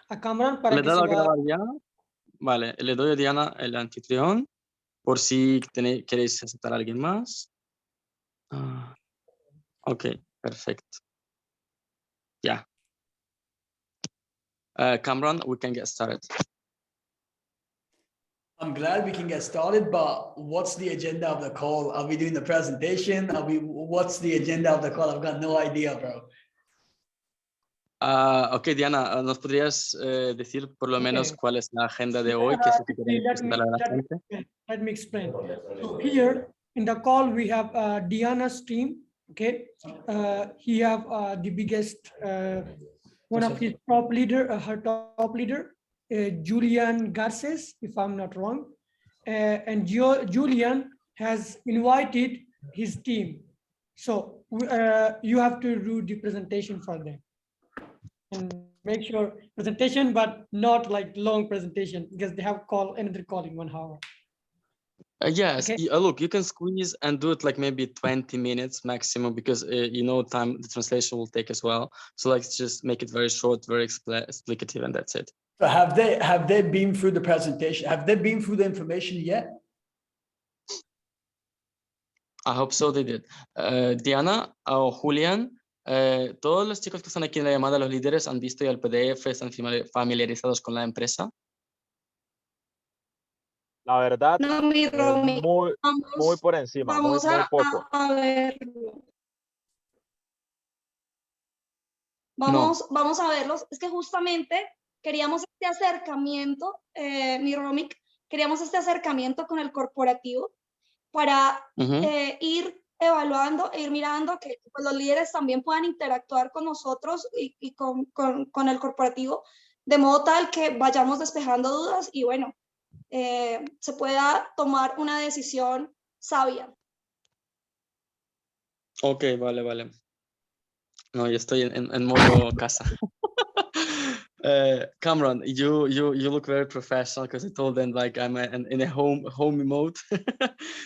a Cameron para ¿Le que da se a va. grabar ya? Vale, le doy a Diana el anfitrión por si queréis aceptar a alguien más. Ok, perfecto. Ya. Cameron, we can get started. I'm glad we can get started, but what's the agenda of the call? Are we doing the presentation? What's the agenda of the call? I've got no idea, bro. Ok, Diana, ¿nos podrías decir por lo menos cuál es la agenda de hoy? ¿Qué es lo que queremos presentar a la gente? Let me explain. So here in the call we have Diana's team. Okay, he have the biggest one of his top leader, her top leader, Julian Garces, if I'm not wrong, and Julian has invited his team. So you have to do the presentation for them. And make sure presentation, but not like long presentation because they have another call in 1 hour. Yes, okay. Look, you can squeeze and do it like maybe 20 minutes maximum because time the translation will take as well. So like just make it very short, very explicative, and that's it. So have they been through the presentation? Have they been through the information yet? I hope so they did. Diana o Julian, todos los chicos que están aquí en la llamada, los líderes, han visto ya el PDF, están familiarizados con la empresa. La verdad, no, mi Romy, muy por encima, muy poco. A verlo. Vamos a verlos. Es que justamente queríamos este acercamiento, mi Romy, queríamos este acercamiento con el corporativo para ir evaluando e ir mirando que pues, los líderes también puedan interactuar con nosotros y con el corporativo, de modo tal que vayamos despejando dudas y bueno, se pueda tomar una decisión sabia. Ok, vale. No, yo estoy en modo casa. Cameron, you look very professional because I told them like I'm in a homey mode.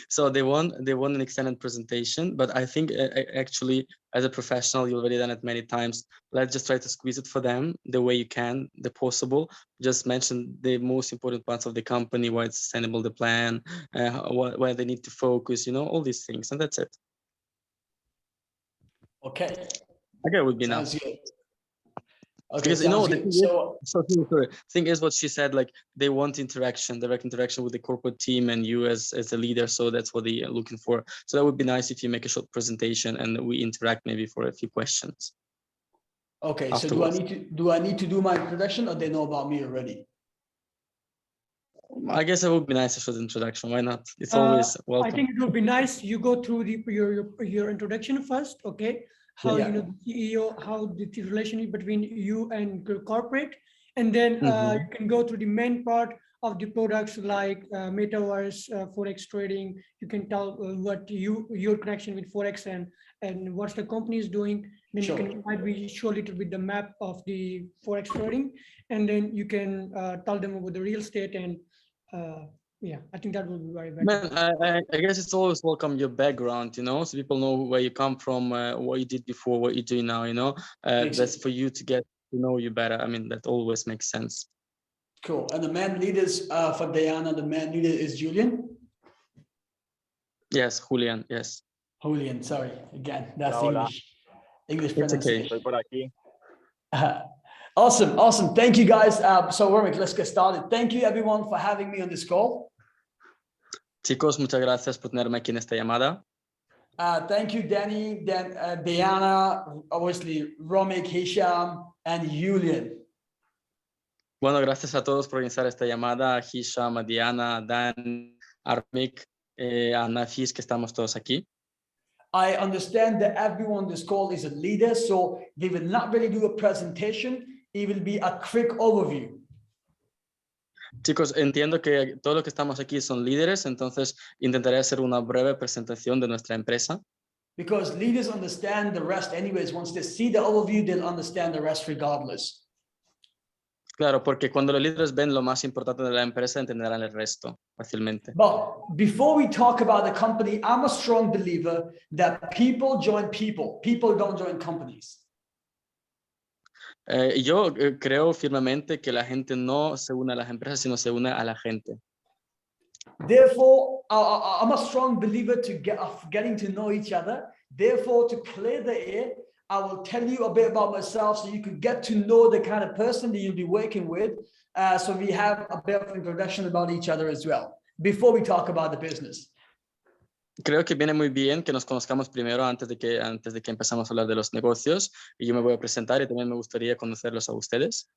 So they want an extended presentation, but I think actually as a professional you've already done it many times. Let's just try to squeeze it for them the way you can, the possible. Just mention the most important parts of the company, why it's sustainable, the plan, where they need to focus, all these things, and that's it. Okay. Okay, would be Sounds now. good. Okay, Because the thing is what she said, like they want interaction, direct interaction with the corporate team and you as a leader, so that's what they are looking for. So that would be nice if you make a short presentation and we interact maybe for a few questions. Okay, afterwards. so do I need to do my introduction or they know about me already? I guess it would be nice a short introduction. Why not? It's always welcome. I think it would be nice you go through your introduction first, okay? How the CEO, how the relationship between you and your corporate, and then you can go through the main part of the products like metaverse, forex trading. You can tell what your connection with forex and what the company is doing. Then you can might be show a little bit the map of the forex trading, and then you can tell them about the real estate and. Yeah, I think that would be very better. Man, I guess it's always welcome your background, so people know where you come from, what you did before, what you're doing now, that's for you to get to know you better. I mean, that always makes sense. Cool. And the man leaders for Diana, the man leader is Julian? Yes, Julian, yes. Julian, sorry. Again, that's Hola. English It's okay. pronunciation. Estoy por aquí. Awesome. Thank you, guys. So, Romic, let's get started. Thank you, everyone, for having me on this call. Chicos, muchas gracias por tenerme aquí en esta llamada. Thank you, Danny, Diana, obviously, Romic, Hisham, and Julian. Bueno, gracias a todos por organizar esta llamada, a Hisham, a Diana, a Dan, a Romic, a Nafis, que estamos todos aquí. I understand that everyone on this call is a leader, so they will not really do a presentation. It will be a quick overview. Chicos, entiendo que todos los que estamos aquí son líderes, entonces intentaré hacer una breve presentación de nuestra empresa. Because leaders understand the rest anyways. Once they see the overview, they'll understand the rest regardless. Claro, porque cuando los líderes ven lo más importante de la empresa, entenderán el resto fácilmente. But before we talk about the company, I'm a strong believer that people join people. People don't join companies. Yo creo firmemente que la gente no se une a las empresas, sino se une a la gente. Therefore, I'm a strong believer of getting to know each other. Therefore, to clear the air, I will tell you a bit about myself so you could get to know the kind of person that you'll be working with. So we have a bit of introduction about each other as well, before we talk about the business. Creo que viene muy bien que nos conozcamos primero antes de que empezamos a hablar de los negocios, y yo me voy a presentar y también me gustaría conocerlos a ustedes.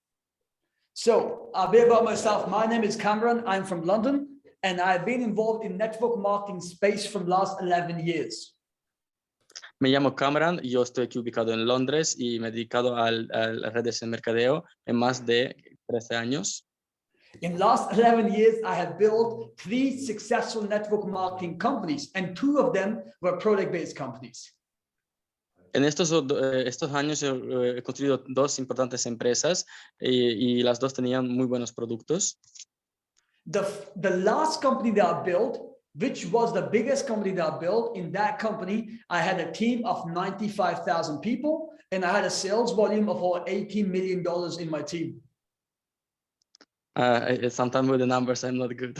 So a bit about myself. My name is Cameron. I'm from London, and I've been involved in network marketing space for the last 11 years. Me llamo Cameron, yo estoy aquí ubicado en Londres y me he dedicado a las redes de mercadeo en más de 13 años. In the last 11 years, I have built 3 successful network marketing companies, and 2 of them were product-based companies. En estos años he construido 2 importantes empresas y las 2 tenían muy buenos productos. The last company that I built, which was the biggest company that I built, in that company, I had a team of 95,000 people, and I had a sales volume of over $18 million in my team. Sometimes with the numbers, I'm not good.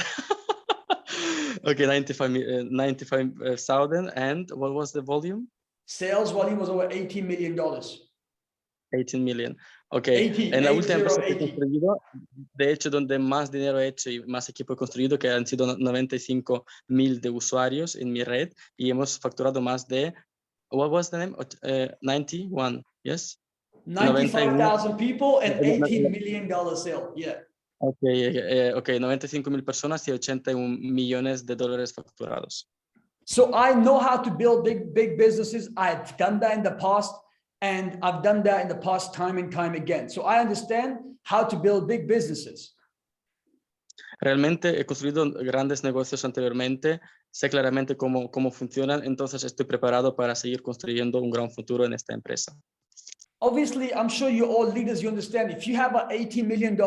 Okay, 95,000, and what was the volume? Sales volume was over $18 million. 18 million. Okay, 80, en la última empresa que he 80. construido, de hecho, donde más dinero he hecho y más equipo he construido, que han sido 95,000 de usuarios en mi red, y hemos facturado más de, what was the name? 91, yes? 95,000 people and $18 million sale, yeah. Okay, 95,000 personas y 81 millones de dólares facturados. So I know how to build big businesses. I've done that in the past, and I've done that in the past time and time again. So I understand how to build big businesses. Realmente he construido grandes negocios anteriormente, sé claramente cómo funcionan, entonces estoy preparado para seguir construyendo un gran futuro en esta empresa. Obviously, I'm sure you all leaders, you understand, if you have an $80 million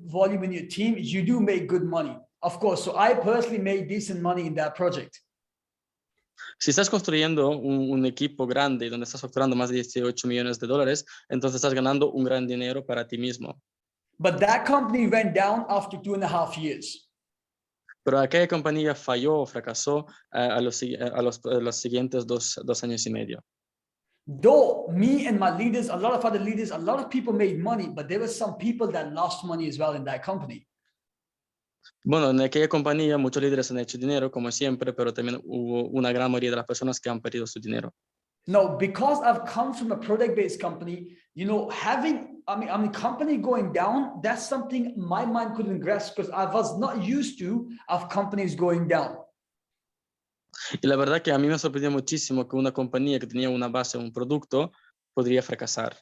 volume in your team, you do make good money, of course. So I personally made decent money in that project. Si estás construyendo un equipo grande donde estás facturando más de 18 millones de dólares, entonces estás ganando un gran dinero para ti mismo. But that company went down after 2.5 years. Pero aquella compañía falló o fracasó a los siguientes dos años y medio. Though me and my leaders, a lot of other leaders, a lot of people made money, but there were some people that lost money as well in that company. Bueno, en aquella compañía muchos líderes han hecho dinero, como siempre, pero también hubo una gran mayoría de las personas que han perdido su dinero. No, because I've come from a product-based company, you know, company going down, that's something my mind couldn't grasp because I was not used to of companies going down. Y la verdad que a mí me sorprendió muchísimo que una compañía que tenía una base, un producto, podría fracasar.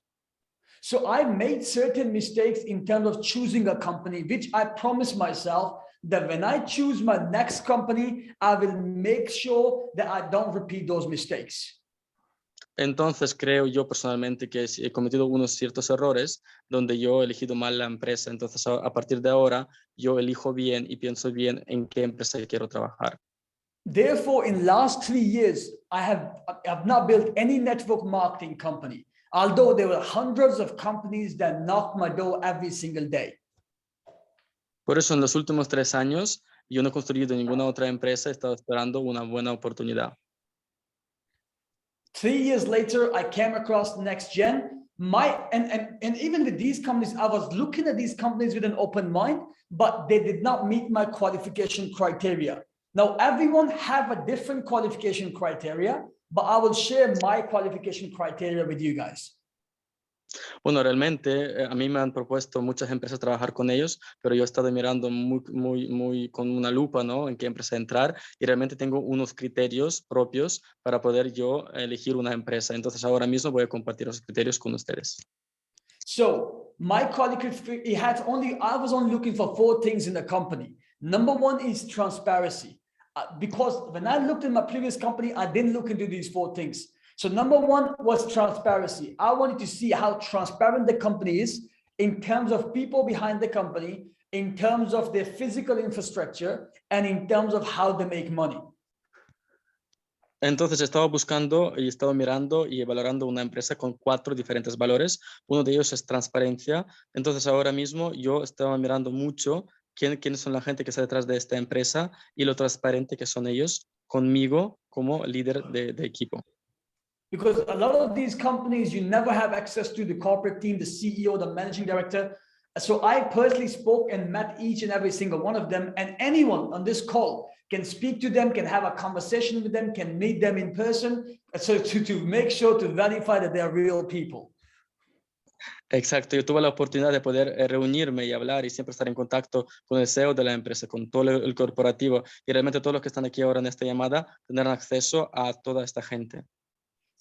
So I made certain mistakes in terms of choosing a company, which I promised myself that when I choose my next company, I will make sure that I don't repeat those mistakes. Entonces creo yo personalmente que he cometido unos ciertos errores donde yo he elegido mal la empresa. Entonces a partir de ahora yo elijo bien y pienso bien en qué empresa quiero trabajar. Therefore, in last 3 years, I've not built any network marketing company, although there were hundreds of companies that knocked my door every single day. Por eso en los últimos 3 años yo no he construido ninguna otra empresa, he estado esperando una buena oportunidad. 3 years later, I came across NextGen. And even with these companies, I was looking at these companies with an open mind, but they did not meet my qualification criteria. Now, everyone have a different qualification criteria, but I will share my qualification criteria with you guys. Bueno, realmente a mí me han propuesto muchas empresas trabajar con ellos, pero yo he estado mirando muy con una lupa, ¿no? En qué empresa entrar, y realmente tengo unos criterios propios para poder yo elegir una empresa. Entonces ahora mismo voy a compartir los criterios con ustedes. So my qualification, I was only looking for 4 things in the company. Number 1 is transparency. Because when I looked at my previous company, I didn't look into these 4 things. So number 1 was transparency. I wanted to see how transparent the company is in terms of people behind the company, in terms of their physical infrastructure, and in terms of how they make money. Entonces estaba buscando y estaba mirando y valorando una empresa con 4 diferentes valores. Uno de ellos es transparencia. Entonces ahora mismo yo estaba mirando mucho quiénes son la gente que está detrás de esta empresa y lo transparente que son ellos conmigo como líder de equipo. Because a lot of these companies, you never have access to the corporate team, the CEO, the managing director. So I personally spoke and met each and every single one of them, and anyone on this call can speak to them, can have a conversation with them, can meet them in person, so to make sure to verify that they are real people. Exacto, yo tuve la oportunidad de poder reunirme y hablar y siempre estar en contacto con el CEO de la empresa, con todo el corporativo, y realmente todos los que están aquí ahora en esta llamada tendrán acceso a toda esta gente.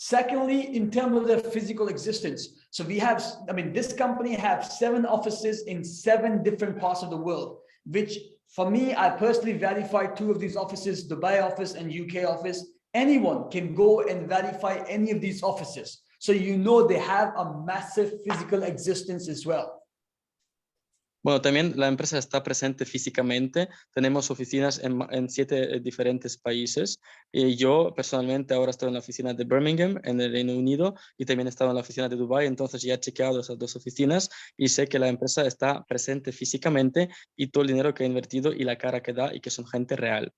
Secondly, in terms of their physical existence. So we have, I mean, this company has 7 offices in 7 different parts of the world, which for me, I personally verified 2 of these offices, Dubai office and UK office. Anyone can go and verify any of these offices. So you know they have a massive physical existence as well. Bueno, también la empresa está presente físicamente. Tenemos oficinas en 7 diferentes países. Y yo personalmente ahora estoy en la oficina de Birmingham, en el Reino Unido, y también he estado en la oficina de Dubái. Entonces ya he chequeado esas 2 oficinas y sé que la empresa está presente físicamente y todo el dinero que ha invertido y la cara que da y que son gente real.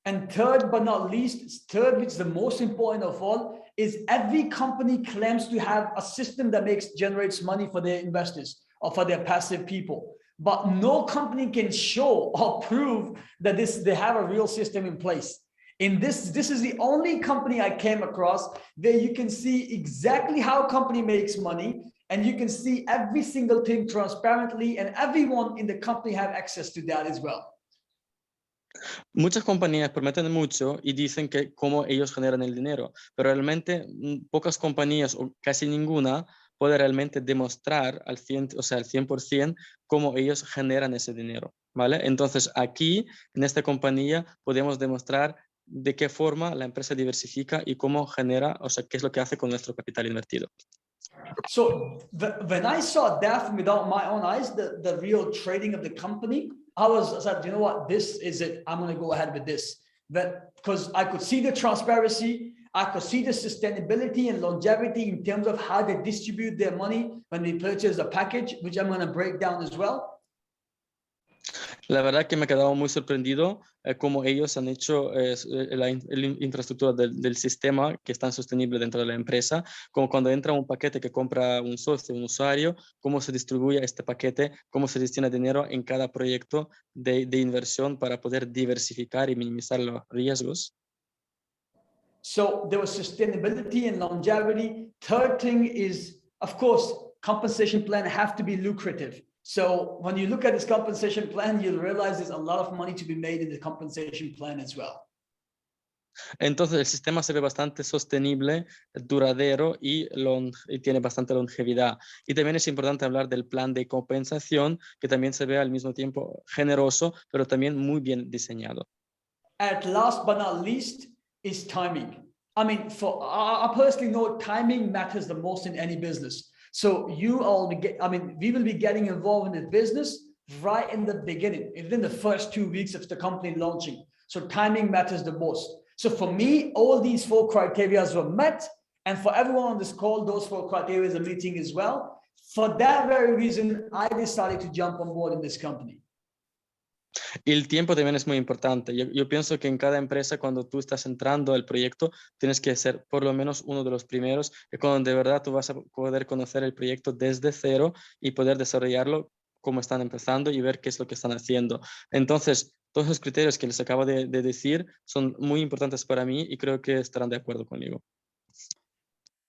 And third, but not least, which is the most important of all, is every company claims to have a system that generates money for their investors or for their passive people. But no company can show or prove that they have a real system in place. In this is the only company I came across where you can see exactly how a company makes money, and you can see every single thing transparently, and everyone in the company have access to that as well. Muchas compañías prometen mucho y dicen que cómo ellos generan el dinero, pero realmente pocas compañías o casi ninguna puede realmente demostrar al 100% cómo ellos generan ese dinero, ¿vale? Entonces aquí, en esta compañía, podemos demostrar de qué forma la empresa diversifica y cómo genera, o sea, qué es lo que hace con nuestro capital invertido. So when I saw that without my own eyes, the real trading of the company, I said, you know what, this is it. I'm going to go ahead with this. Because I could see the transparency, I could see the sustainability and longevity in terms of how they distribute their money when they purchase a package, which I'm going to break down as well. La verdad que me he quedado muy sorprendido cómo ellos han hecho la infraestructura del sistema que es tan sostenible dentro de la empresa, como cuando entra un paquete que compra un socio, un usuario, cómo se distribuye este paquete, cómo se destina dinero en cada proyecto de inversión para poder diversificar y minimizar los riesgos. So there was sustainability and longevity. Third thing is, of course, compensation plan have to be lucrative. So when you look at this compensation plan, you'll realize there's a lot of money to be made in the compensation plan as well. Entonces el sistema se ve bastante sostenible, duradero y tiene bastante longevidad. Y también es importante hablar del plan de compensación, que también se ve al mismo tiempo generoso, pero también muy bien diseñado. At last but not least is timing. I mean, I personally know timing matters the most in any business. So we will be getting involved in the business right in the beginning, within the first 2 weeks of the company launching. So timing matters the most. So for me, all these 4 criteria were met. And for everyone on this call, those 4 criteria are meeting as well. For that very reason, I decided to jump on board in this company. Y el tiempo también es muy importante. Yo pienso que en cada empresa, cuando tú estás entrando al proyecto, tienes que ser por lo menos uno de los primeros, que cuando de verdad tú vas a poder conocer el proyecto desde cero y poder desarrollarlo como están empezando y ver qué es lo que están haciendo. Entonces, todos los criterios que les acabo de decir son muy importantes para mí y creo que estarán de acuerdo conmigo.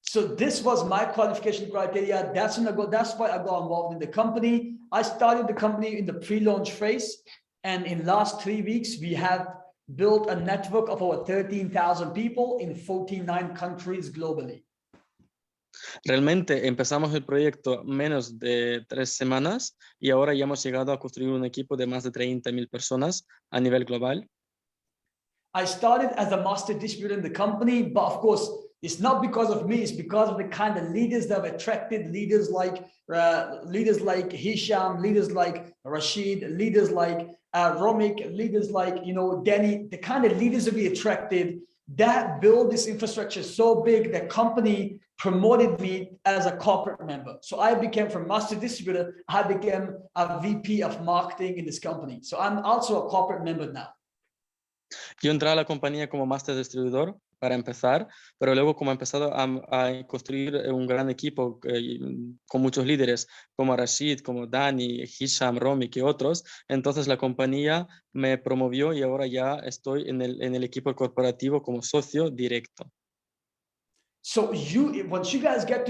So this was my qualification criteria. That's why I got involved in the company. I started the company in the pre-launch phase. And in last 3 weeks, we have built a network of over 13,000 people in 49 countries globally. Realmente empezamos el proyecto menos de 3 semanas y ahora ya hemos llegado a construir un equipo de más de 30,000 personas a nivel global. I started as a master distributor in the company, but of course, it's not because of me, it's because of the kind of leaders that have attracted, leaders like Hisham, leaders like Rashid, leaders like Romik, leaders like, Danny, the kind of leaders that we attracted that built this infrastructure so big that company promoted me as a corporate member. So I became from master distributor, I became a VP of marketing in this company. So I'm also a corporate member now. Yo entré a la compañía como máster distribuidor para empezar, pero luego como he empezado a construir un gran equipo con muchos líderes como Rashid, como Dani, Hisham, Romy y otros, entonces la compañía me promovió y ahora ya estoy en el equipo corporativo como socio directo. So once you guys get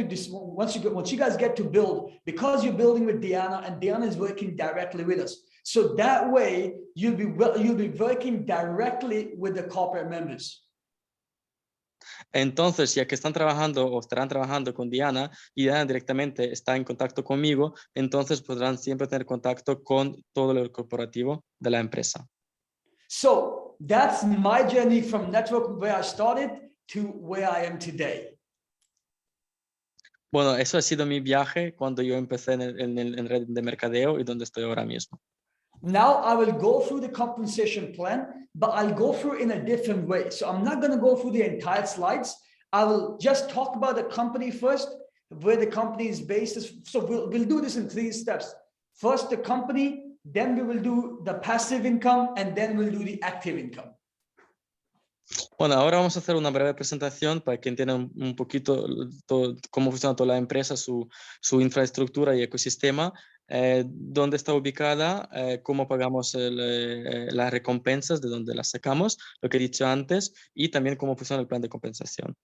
to build, because you're building with Diana and Diana is working directly with us. So that way you'll be working directly with the corporate members. Entonces, ya que están trabajando o estarán trabajando con Diana y Diana directamente está en contacto conmigo, entonces podrán siempre tener contacto con todo el corporativo de la empresa. So that's my journey from network where I started to where I am today. Bueno, eso ha sido mi viaje cuando yo empecé en red de mercadeo y donde estoy ahora mismo. Now I will go through the compensation plan, but I'll go through in a different way. So I'm not going to go through the entire slides. I will just talk about the company first, where the company is based. So we'll do this in 3 steps. First, the company, then we will do the passive income, and then we'll do the active income. Bueno, ahora vamos a hacer una breve presentación para que entiendan un poquito cómo funciona toda la empresa, su infraestructura y ecosistema, dónde está ubicada, cómo pagamos las recompensas, de dónde las sacamos, lo que he dicho antes, y también cómo funciona el plan de compensación.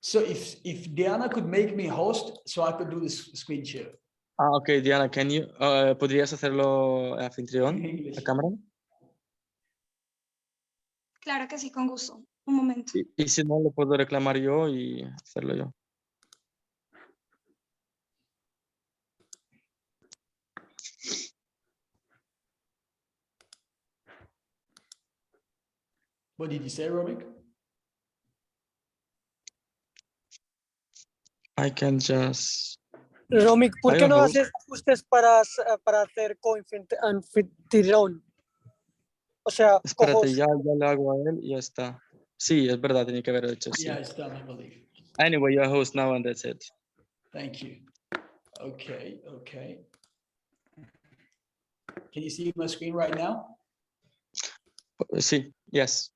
So if Diana could make me host, so I could do this screen share. Ok, Diana, ¿podrías hacerlo anfitrión, la cámara? Claro que sí, con gusto. Un momento. Y si no, lo puedo reclamar yo y hacerlo yo. What did you say, Romik? I can just... Romik, ¿por qué no host. haces ajustes para hacer co-anfitrión? O sea, Espérate, ya lo hago a él y ya está. Sí, es verdad, tenía que haber hecho así. Yeah, it's done, I believe. Anyway, you're a host now and that's it. Thank you. Okay. Can you see my screen right now? Sí, yes.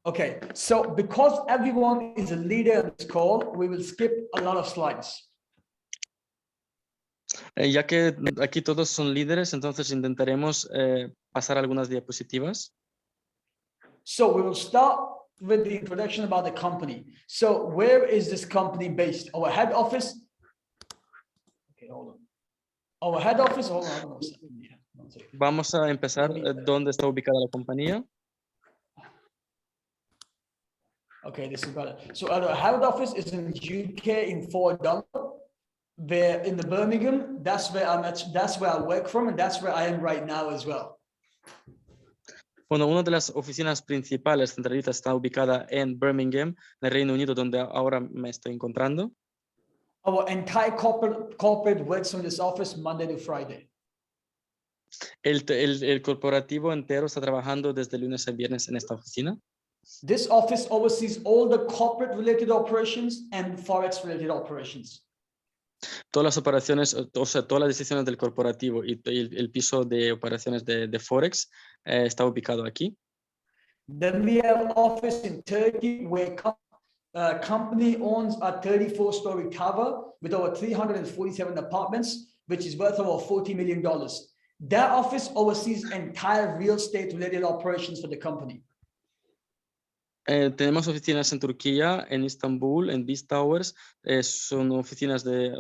Okay, so because everyone is a leader in this call, we will skip a lot of slides. Ya que aquí todos son líderes, entonces intentaremos pasar algunas diapositivas. So we will start with the introduction about the company. So where is this company based? Our head office. Okay, hold on. Our head office, hold on. Vamos a empezar dónde está ubicada la compañía. Okay, this is better. So our head office is in UK in Fort Dundee. There in the Birmingham, that's where I'm at, that's where I work from, and that's where I am right now as well. Bueno, una de las oficinas principales centralitas está ubicada en Birmingham, en el Reino Unido, donde ahora me estoy encontrando. Our entire corporate works from this office Monday to Friday. El corporativo entero está trabajando desde lunes a viernes en esta oficina. This office oversees all the corporate related operations and Forex related operations. Todas las operaciones, o sea, todas las decisiones del corporativo y el piso de operaciones de Forex está ubicado aquí. Then we have an office in Turkey where company owns a 34-story tower with over 347 apartments, which is worth over $40 million. That office oversees entire real estate related operations for the company. Tenemos oficinas en Turquía, en Estambul, en Beast Towers, son oficinas de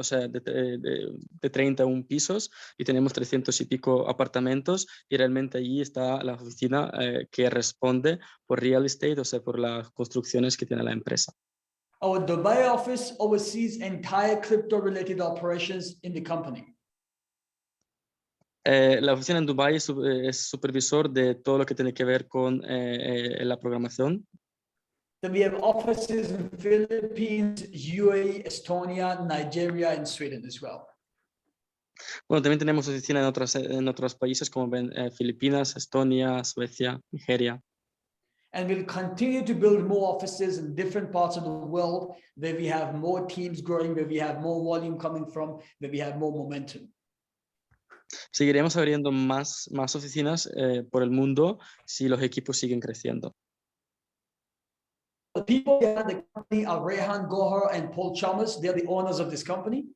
31 pisos y tenemos 300 y pico apartamentos y realmente allí está la oficina que responde por real estate, o sea, por las construcciones que tiene la empresa. Our Dubai office oversees entire crypto related operations in the company. La oficina en Dubái es supervisor de todo lo que tiene que ver con la programación. Then we have offices in Philippines, UAE, Estonia, Nigeria, and Sweden as well. Bueno, también tenemos oficina en otros países como Filipinas, Estonia, Suecia, Nigeria. And we'll continue to build more offices in different parts of the world where we have more teams growing, where we have more volume coming from, where we have more momentum. Seguiremos abriendo más oficinas por el mundo si los equipos siguen creciendo. The people behind the company are Rehan Gohar and Paul Chalmers. They're the owners of this company.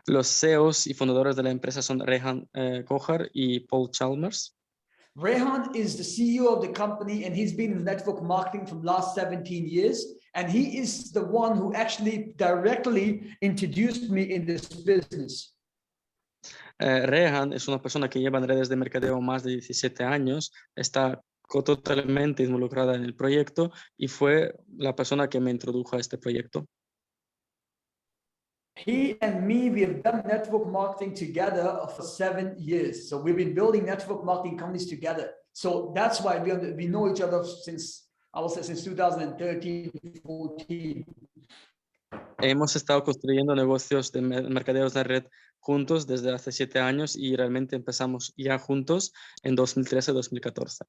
Los CEOs y fundadores de la empresa son Rehan Gohar y Paul Chalmers. Rehan is the CEO of the company, and he's been in network marketing for the last 17 years. And he is the one who actually directly introduced me in this business. Rehan es una persona que lleva en redes de mercadeo más de 17 años, está totalmente involucrada en el proyecto y fue la persona que me introdujo a este proyecto. He and me, we have done network marketing together for 7 years. So we've been building network marketing companies together. So that's why we know each other since, I would say, since 2013, 14. Hemos estado construyendo negocios de mercadeos de red juntos desde hace 7 años y realmente empezamos ya juntos en 2013-2014.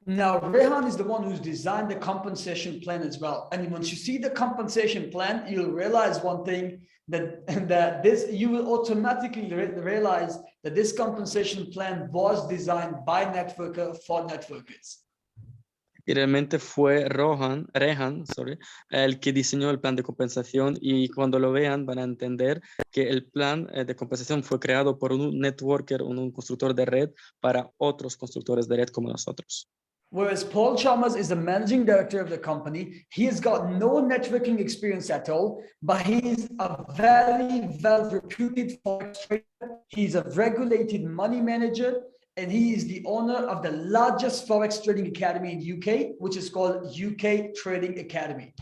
Now, Rehan is the one who's designed the compensation plan as well. And once you see the compensation plan, you'll realize one thing, that you will automatically realize that this compensation plan was designed by networker for networkers. Y realmente fue Rehan, el que diseñó el plan de compensación, y cuando lo vean van a entender que el plan de compensación fue creado por un networker, un constructor de red para otros constructores de red como nosotros. Whereas Paul Chalmers is the managing director of the company, he has got no networking experience at all, but he's a very well-reputed forex trader. He's a regulated money manager, and he is the owner of the largest forex trading academy in UK, which is called UK Trading Academy.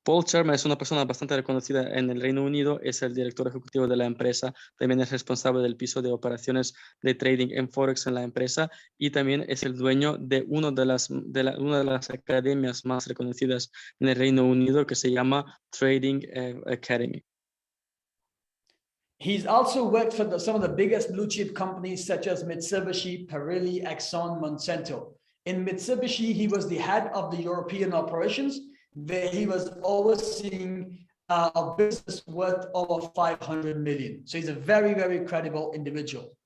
Paul Chalmers es una persona bastante reconocida en el Reino Unido, es el director ejecutivo de la empresa, también es responsable del piso de operaciones de trading en Forex en la empresa y también es el dueño de una de las academias más reconocidas en el Reino Unido que se llama Trading Academy. He's also worked for some of the biggest blue chip companies such as Mitsubishi, Pirelli, Exxon, Monsanto. In Mitsubishi, he was the head of the European operations, where he was overseeing a business worth over 500 million. So he's a very, very credible individual.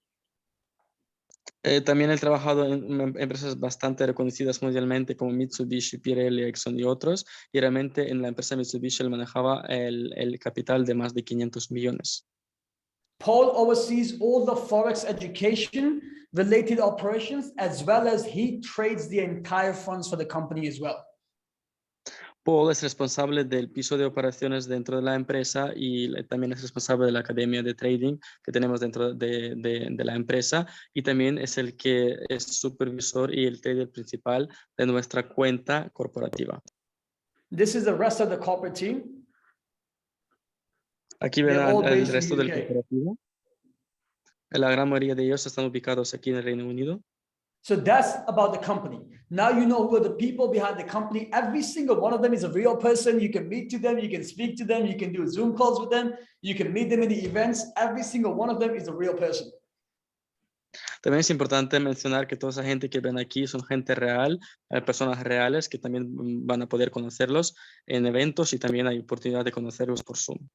También he trabajado en empresas bastante reconocidas mundialmente como Mitsubishi, Pirelli, Exxon y otros, y realmente en la empresa Mitsubishi él manejaba el capital de más de 500 millones. Paul oversees all the Forex education related operations, as well as he trades the entire funds for the company as well. Paul es responsable del piso de operaciones dentro de la empresa y también es responsable de la academia de trading que tenemos dentro de la empresa, y también es el que es supervisor y el trader principal de nuestra cuenta corporativa. This is the rest of the corporate team. Aquí ven el resto del corporativo. La gran mayoría de ellos están ubicados aquí en el Reino Unido. So that's about the company. Now you know who are the people behind the company. Every single one of them is a real person. You can meet to them, you can speak to them, you can do Zoom calls with them, you can meet them in the events. Every single one of them is a real person. También es importante mencionar que toda esa gente que ven aquí son gente real, personas reales que también van a poder conocerlos en eventos y también hay oportunidad de conocerlos por Zoom.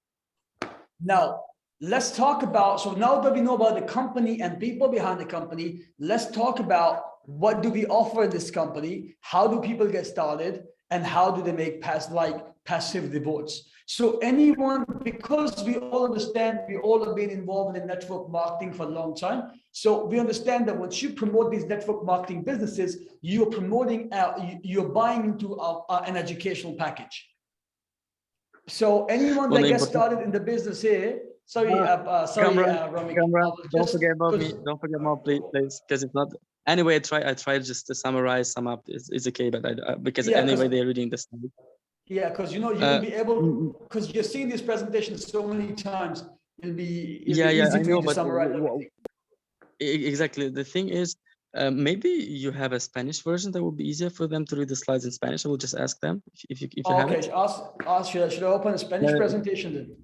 Now, let's talk about, so now that we know about the company and people behind the company, let's talk about what do we offer in this company, how do people get started, and how do they make passive rewards. So anyone, because we all understand, we all have been involved in network marketing for a long time. So we understand that once you promote these network marketing businesses, you're promoting, you're buying into an educational package. So anyone that gets started in the business here, Rami. Don't forget about me. Don't forget about me, please, because it's not. Anyway, I try just to summarize, sum up. It's okay, but because anyway they're reading this. Yeah, because you will be able, because you're seeing this presentation so many times, it'll be easy for you to summarize. Exactly. The thing is, maybe you have a Spanish version that would be easier for them to read the slides in Spanish. I will just ask them if you have it. Okay, should I open a Spanish presentation then?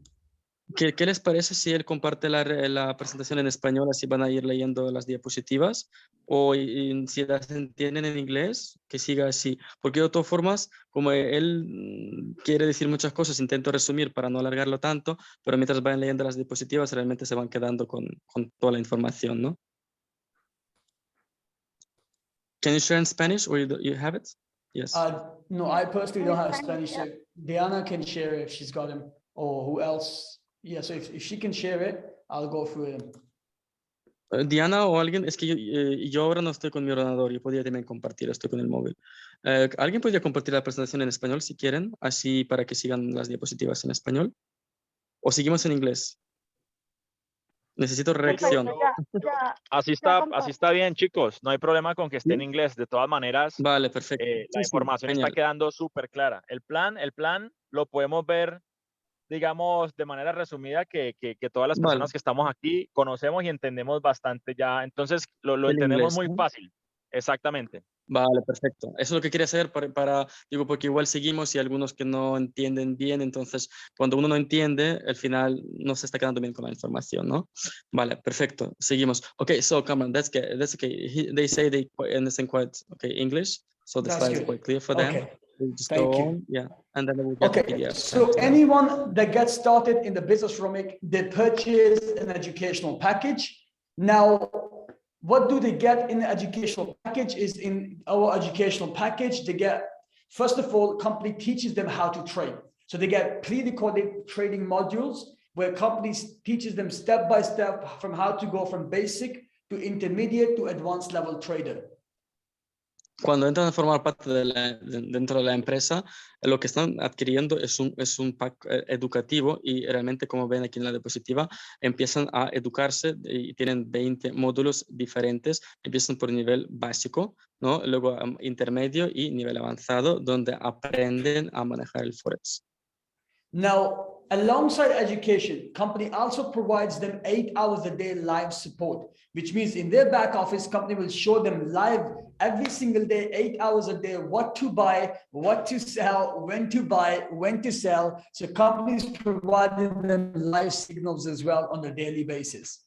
¿Qué les parece si él comparte la presentación en español, así van a ir leyendo las diapositivas? O si las entienden en inglés, que siga así. Porque de todas formas, como él quiere decir muchas cosas, intento resumir para no alargarlo tanto, pero mientras vayan leyendo las diapositivas, realmente se van quedando con toda la información, ¿no? Can you share in Spanish or you have it? Yes. No, I personally don't have Spanish. So Diana can share it if she's got them, or who else. Yeah, so if she can share it, I'll go through them. Diana o alguien, es que yo ahora no estoy con mi ordenador, yo podría también compartir, estoy con el móvil. ¿Alguien podría compartir la presentación en español si quieren, así para que sigan las diapositivas en español? ¿O seguimos en inglés? Necesito reacción. Así está bien, chicos. No hay problema con que esté en inglés. De todas maneras, Vale, perfecto. La información está quedando súper clara. El plan lo podemos ver, digamos, de manera resumida, que todas las personas que estamos aquí conocemos y entendemos bastante ya. Entonces, lo entendemos muy fácil. Exactamente. Vale, perfecto. Eso es lo que quería saber digo, porque igual seguimos y algunos que no entienden bien, entonces cuando uno no entiende, al final no se está quedando bien con la información, ¿no? Vale, perfecto. Seguimos. Okay, so Cameron, that's okay. They say they understand quite okay English, so the slide is quite clear for them. Okay. Just Thank go you. on. Yeah, and then we'll get the PDF. So anyone that gets started in the business Romic, they purchase an educational package. Now, what do they get in the educational package? Is in our educational package, they get, first of all, company teaches them how to trade. So they get pre-recorded trading modules where companies teaches them step by step from how to go from basic to intermediate to advanced level trader. Cuando entran a formar parte dentro de la empresa, lo que están adquiriendo es un pack educativo y realmente, como ven aquí en la diapositiva, empiezan a educarse y tienen 20 módulos diferentes. Empiezan por nivel básico, ¿no? Luego intermedio y nivel avanzado, donde aprenden a manejar el Forex. Now, alongside education, company also provides them 8 hours a day live support, which means in their back office, company will show them live every single day, 8 hours a day, what to buy, what to sell, when to buy, when to sell. So companies providing them live signals as well on a daily basis.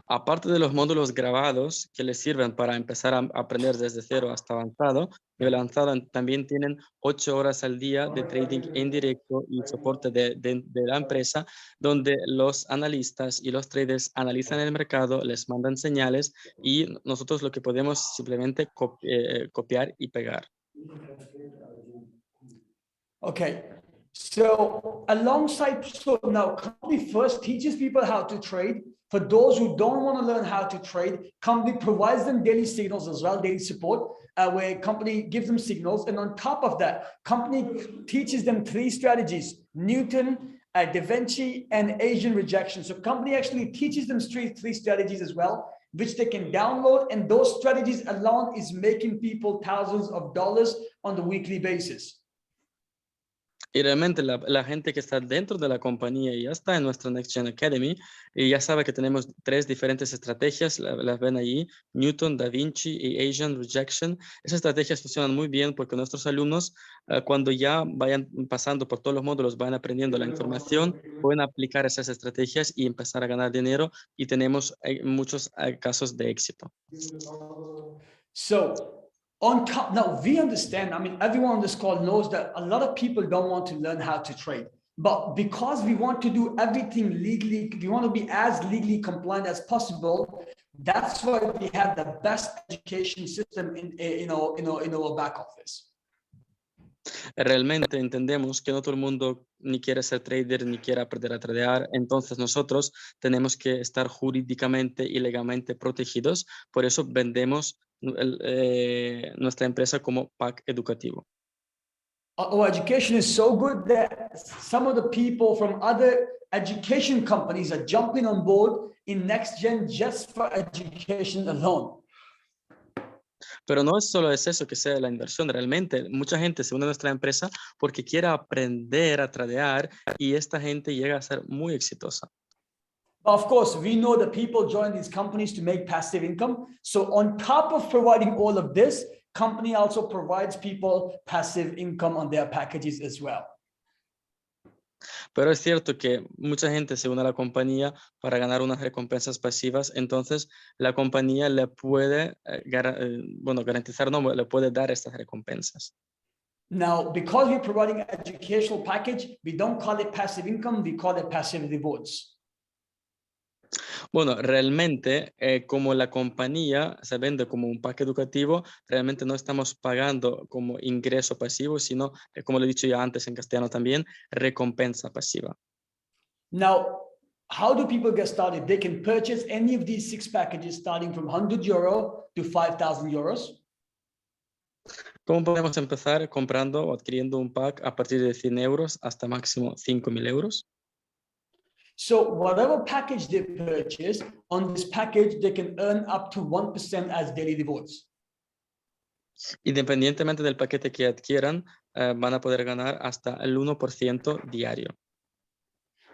Aparte de los módulos grabados que les sirven para empezar a aprender desde cero hasta avanzado, nivel avanzado también tienen 8 horas al día de trading en directo y soporte de la empresa, donde los analistas y los traders analizan el mercado, les mandan señales y nosotros lo que podemos simplemente copiar y pegar. Okay. So alongside, so now company first teaches people how to trade. For those who don't want to learn how to trade, company provides them daily signals as well, daily support, where company gives them signals. And on top of that, company teaches them 3 strategies: Newton, Da Vinci, and Asian rejection. So company actually teaches them 3 strategies as well, which they can download. And those strategies alone is making people thousands of dollars on the weekly basis. Y realmente la gente que está dentro de la compañía y ya está en nuestra NextGen Academy y ya sabe que tenemos 3 diferentes estrategias, las ven allí, Newton, Da Vinci y Asian Rejection. Esas estrategias funcionan muy bien porque nuestros alumnos, cuando ya vayan pasando por todos los módulos, vayan aprendiendo la información, pueden aplicar esas estrategias y empezar a ganar dinero, y tenemos muchos casos de éxito. So, on top, now we understand, I mean, everyone on this call knows that a lot of people don't want to learn how to trade, but because we want to do everything legally, we want to be as legally compliant as possible. That's why we have the best education system in our back office. Realmente entendemos que no todo el mundo ni quiere ser trader ni quiere aprender a tradear, entonces nosotros tenemos que estar jurídicamente y legalmente protegidos, por eso vendemos nuestra empresa como pack educativo. Our education is so good that some of the people from other education companies are jumping on board in NextGen just for education alone. Pero no solo es eso que sea la inversión, realmente mucha gente se une a nuestra empresa porque quiere aprender a tradear y esta gente llega a ser muy exitosa. Of course, we know that people join these companies to make passive income. So on top of providing all of this, company also provides people passive income on their packages as well. Pero es cierto que mucha gente se une a la compañía para ganar unas recompensas pasivas, entonces la compañía le puede, garantizar, no, le puede dar estas recompensas. Now, because we're providing an educational package, we don't call it passive income, we call it passive rewards. Bueno, realmente, como la compañía se vende como un pack educativo, realmente no estamos pagando como ingreso pasivo, sino, como lo he dicho ya antes en castellano también, recompensa pasiva. Now, how do people get started? They can purchase any of these 6 packages starting from €100 to €5,000. ¿Cómo podemos empezar comprando o adquiriendo un pack a partir de 100 euros hasta máximo 5.000 euros? So whatever package they purchase, on this package, they can earn up to 1% as daily rewards. Independientemente del paquete que adquieran, van a poder ganar hasta el 1% diario.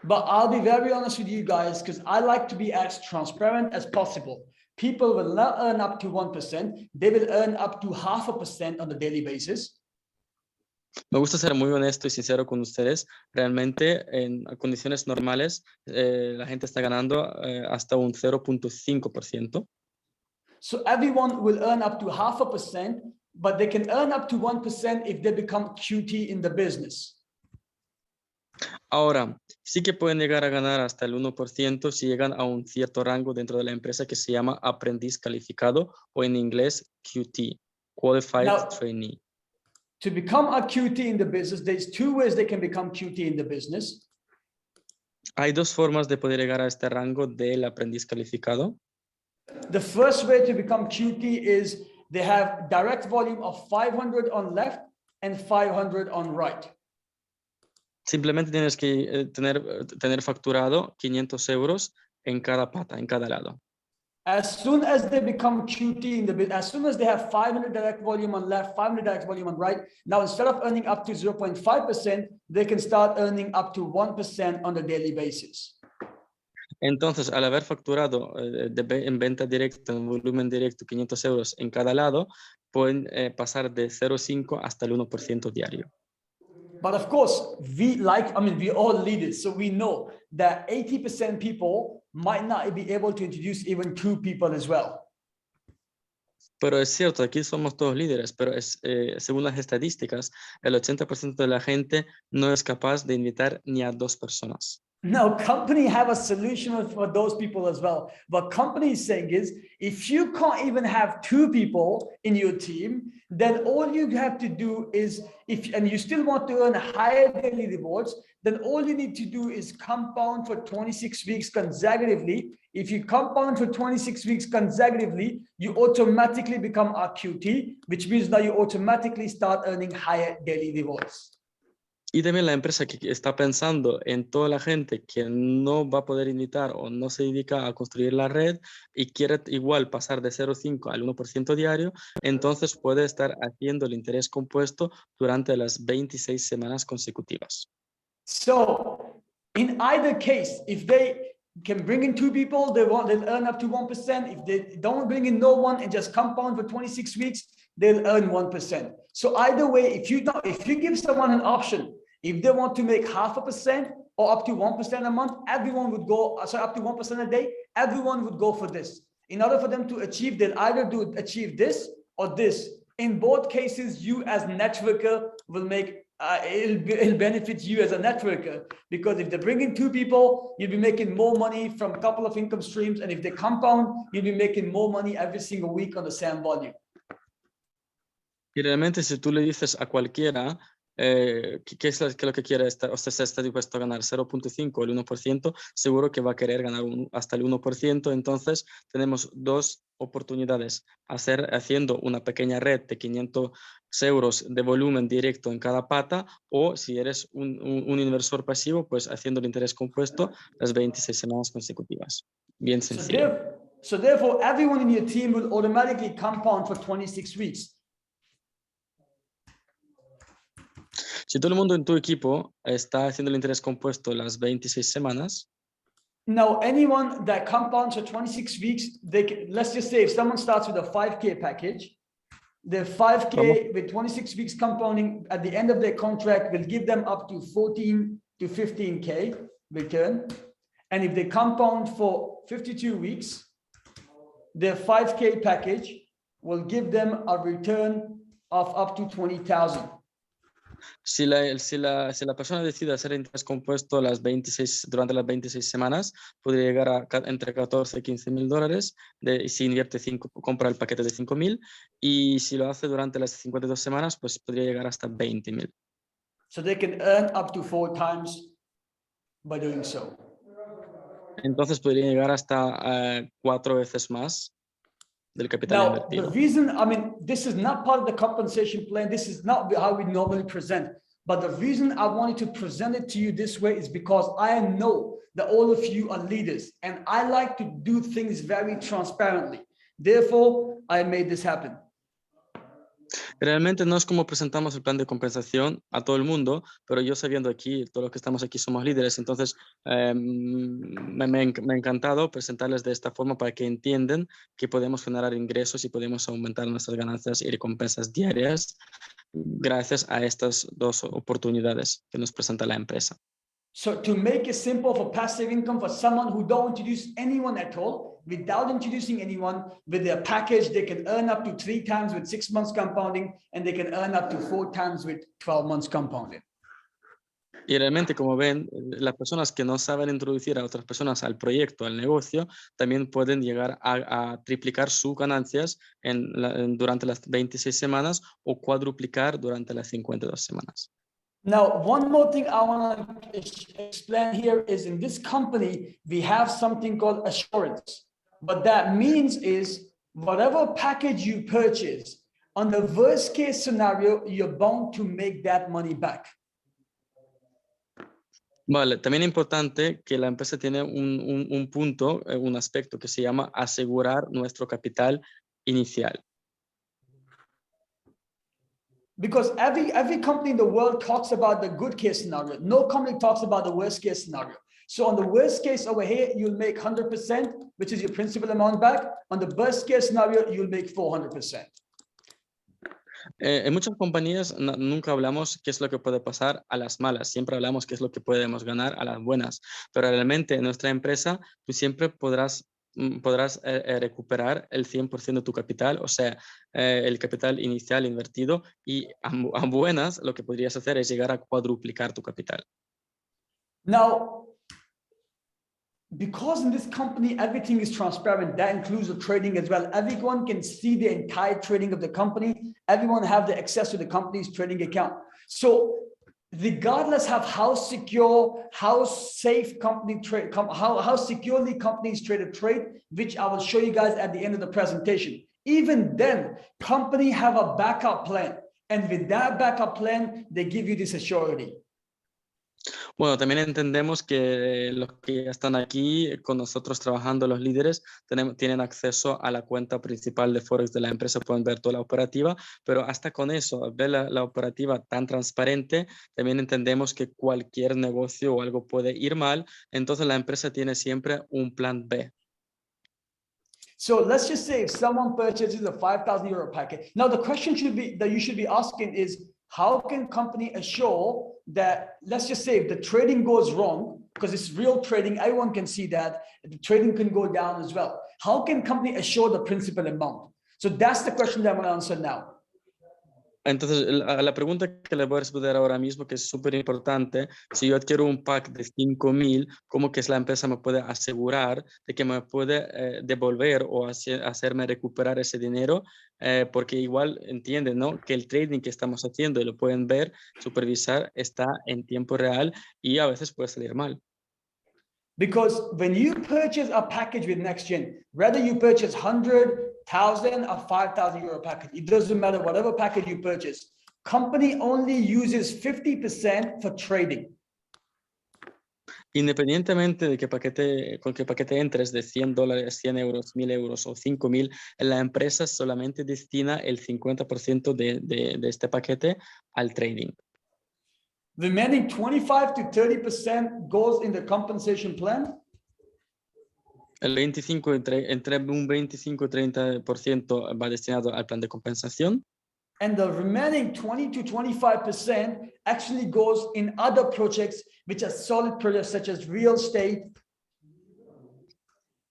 But I'll be very honest with you guys, because I like to be as transparent as possible. People will not earn up to 1%. They will earn up to 0.5% on a daily basis. Me gusta ser muy honesto y sincero con ustedes. Realmente, en condiciones normales, la gente está ganando hasta un 0.5%. So everyone will earn up to 0.5%, but they can earn up to 1% if they become QT in the business. Ahora, sí que pueden llegar a ganar hasta el 1% si llegan a un cierto rango dentro de la empresa que se llama aprendiz calificado o en inglés QT, Qualified Trainee. To become a QT in the business, there's 2 ways they can become QT in the business. Hay 2 formas de poder llegar a este rango del aprendiz calificado. The first way to become QT is they have direct volume of 500 on left and 500 on right. Simplemente tienes que tener facturado 500 euros en cada pata, en cada lado. As soon as they become QT in the bit, as soon as they have 500 direct volume on left, 500 direct volume on right, now instead of earning up to 0.5%, they can start earning up to 1% on a daily basis. Entonces, al haber facturado en venta directa, en volumen directo, 500 euros en cada lado, pueden pasar de 0.5 hasta el 1% diario. But of course, we all leaders, so we know that 80% people might not be able to introduce even 2 people as well. Pero es cierto, aquí somos todos líderes, pero según las estadísticas, el 80% de la gente no es capaz de invitar ni a 2 personas. Now, company have a solution for those people as well. What company is saying is, if you can't even have 2 people in your team, then all you have to do is, and you still want to earn higher daily rewards, then all you need to do is compound for 26 weeks consecutively. If you compound for 26 weeks consecutively, you automatically become a QT, which means that you automatically start earning higher daily rewards. Y también la empresa que está pensando en toda la gente que no va a poder invitar o no se dedica a construir la red y quiere igual pasar de 0.5 al 1% diario, entonces puede estar haciendo el interés compuesto durante las 26 semanas consecutivas. So, in either case, if they can bring in 2 people, they'll earn up to 1%. If they don't bring in no one and just compound for 26 weeks, they'll earn 1%. So either way, if you give someone an option, if they want to make 0.5% or up to 1% a month, everyone would go, up to 1% a day, everyone would go for this. In order for them to achieve, they'll either achieve this or this. In both cases, you as networker will make, it'll benefit you as a networker, because if they bring in 2 people, you'll be making more money from a couple of income streams. And if they compound, you'll be making more money every single week on the same volume. Y realmente si tú le dices a cualquiera ¿qué es lo que quiere estar? O sea, se está dispuesto a ganar 0.5 o el 1%, seguro que va a querer ganar hasta el 1%. Entonces, tenemos 2 oportunidades: haciendo una pequeña red de 500 euros de volumen directo en cada pata, o si eres un inversor pasivo, pues haciendo el interés compuesto las 26 semanas consecutivas. Bien sencillo. So therefore, everyone in your team will automatically compound for 26 weeks. Si todo el mundo en tu equipo está haciendo el interés compuesto las 26 semanas, now anyone that compounds for 26 weeks, let's just say if someone starts with a 5K package, the 5K with 26 weeks compounding at the end of their contract will give them up to 14 to 15K return. And if they compound for 52 weeks, their 5K package will give them a return of up to 20,000. Si la persona decide hacer interés compuesto durante las 26 semanas, podría llegar a entre 14 y 15 mil dólares. Si invierte 5, compra el paquete de 5.000. Y si lo hace durante las 52 semanas, pues podría llegar hasta 20.000. So they can earn up to 4 times by doing so. Entonces podría llegar hasta 4 veces más del capital Now, invertido. the reason, I mean, this is not part of the compensation plan. This is not how we normally present. But the reason I wanted to present it to you this way is because I know that all of you are leaders and I like to do things very transparently. Therefore, I made this happen. Realmente no es como presentamos el plan de compensación a todo el mundo, pero yo sabiendo aquí, todos los que estamos aquí somos líderes, entonces me ha encantado presentarles de esta forma para que entiendan que podemos generar ingresos y podemos aumentar nuestras ganancias y recompensas diarias gracias a estas dos oportunidades que nos presenta la empresa. So to make it simple for passive income for someone who don't introduce anyone at all, without introducing anyone, with their package, they can earn up to 3 times with 6 months compounding, and they can earn up to 4 times with 12 months compounding. Y realmente, como ven, las personas que no saben introducir a otras personas al proyecto, al negocio, también pueden llegar a triplicar sus ganancias durante las 26 semanas o cuadruplicar durante las 52 semanas. Now, one more thing I want to explain here is in this company, we have something called assurance. What that means is whatever package you purchase, on the worst case scenario, you're bound to make that money back. Vale, también es importante que la empresa tiene un punto, un aspecto que se llama asegurar nuestro capital inicial. Because every company in the world talks about the good case scenario. No company talks about the worst case scenario. So on the worst case over here, you'll make 100%, which is your principal amount back. On the best case scenario, you'll make 400%. En muchas compañías nunca hablamos qué es lo que puede pasar a las malas, siempre hablamos qué es lo que podemos ganar a las buenas, pero realmente en nuestra empresa tú siempre podrás recuperar el 100% de tu capital, o sea, el capital inicial invertido, y a buenas lo que podrías hacer es llegar a cuadruplicar tu capital. Now, because in this company, everything is transparent, that includes the trading as well. Everyone can see the entire trading of the company. Everyone have the access to the company's trading account. So regardless of how secure, how safe company trade, how securely companies trade a trade, which I will show you guys at the end of the presentation. Even then, company have a backup plan. And with that backup plan, they give you this assurity. Bueno, también entendemos que los que ya están aquí con nosotros trabajando, los líderes, tienen acceso a la cuenta principal de Forex de la empresa, pueden ver toda la operativa, pero hasta con eso, ver la operativa tan transparente, también entendemos que cualquier negocio o algo puede ir mal, entonces la empresa tiene siempre un plan B. So let's just say if someone purchases a 5,000 euro packet. Now the question that you should be asking is, how can company assure that, let's just say if the trading goes wrong, because it's real trading, everyone can see that the trading can go down as well. How can company assure the principal amount? So that's the question that I'm going to answer now. Entonces, la pregunta que le voy a responder ahora mismo, que es súper importante, si yo adquiero un pack de 5.000, ¿cómo que la empresa me puede asegurar de que me puede devolver o hacerme recuperar ese dinero? Porque igual entienden, ¿no?, que el trading que estamos haciendo, y lo pueden ver, supervisar, está en tiempo real y a veces puede salir mal. Because when you purchase a package with NextGen, whether you purchase 100,000 or 5,000 euro package, it doesn't matter, whatever package you purchase, company only uses 50% for trading. Independientemente de con qué paquete entres, de $100, 100 euros, 1.000 euros o 5.000, la empresa solamente destina el 50% de este paquete al trading. The remaining 25 to 30% goes in the compensation plan. El 25, entre un 25 y 30% va destinado al plan de compensación. And the remaining 20 to 25% actually goes in other projects which are solid projects such as real estate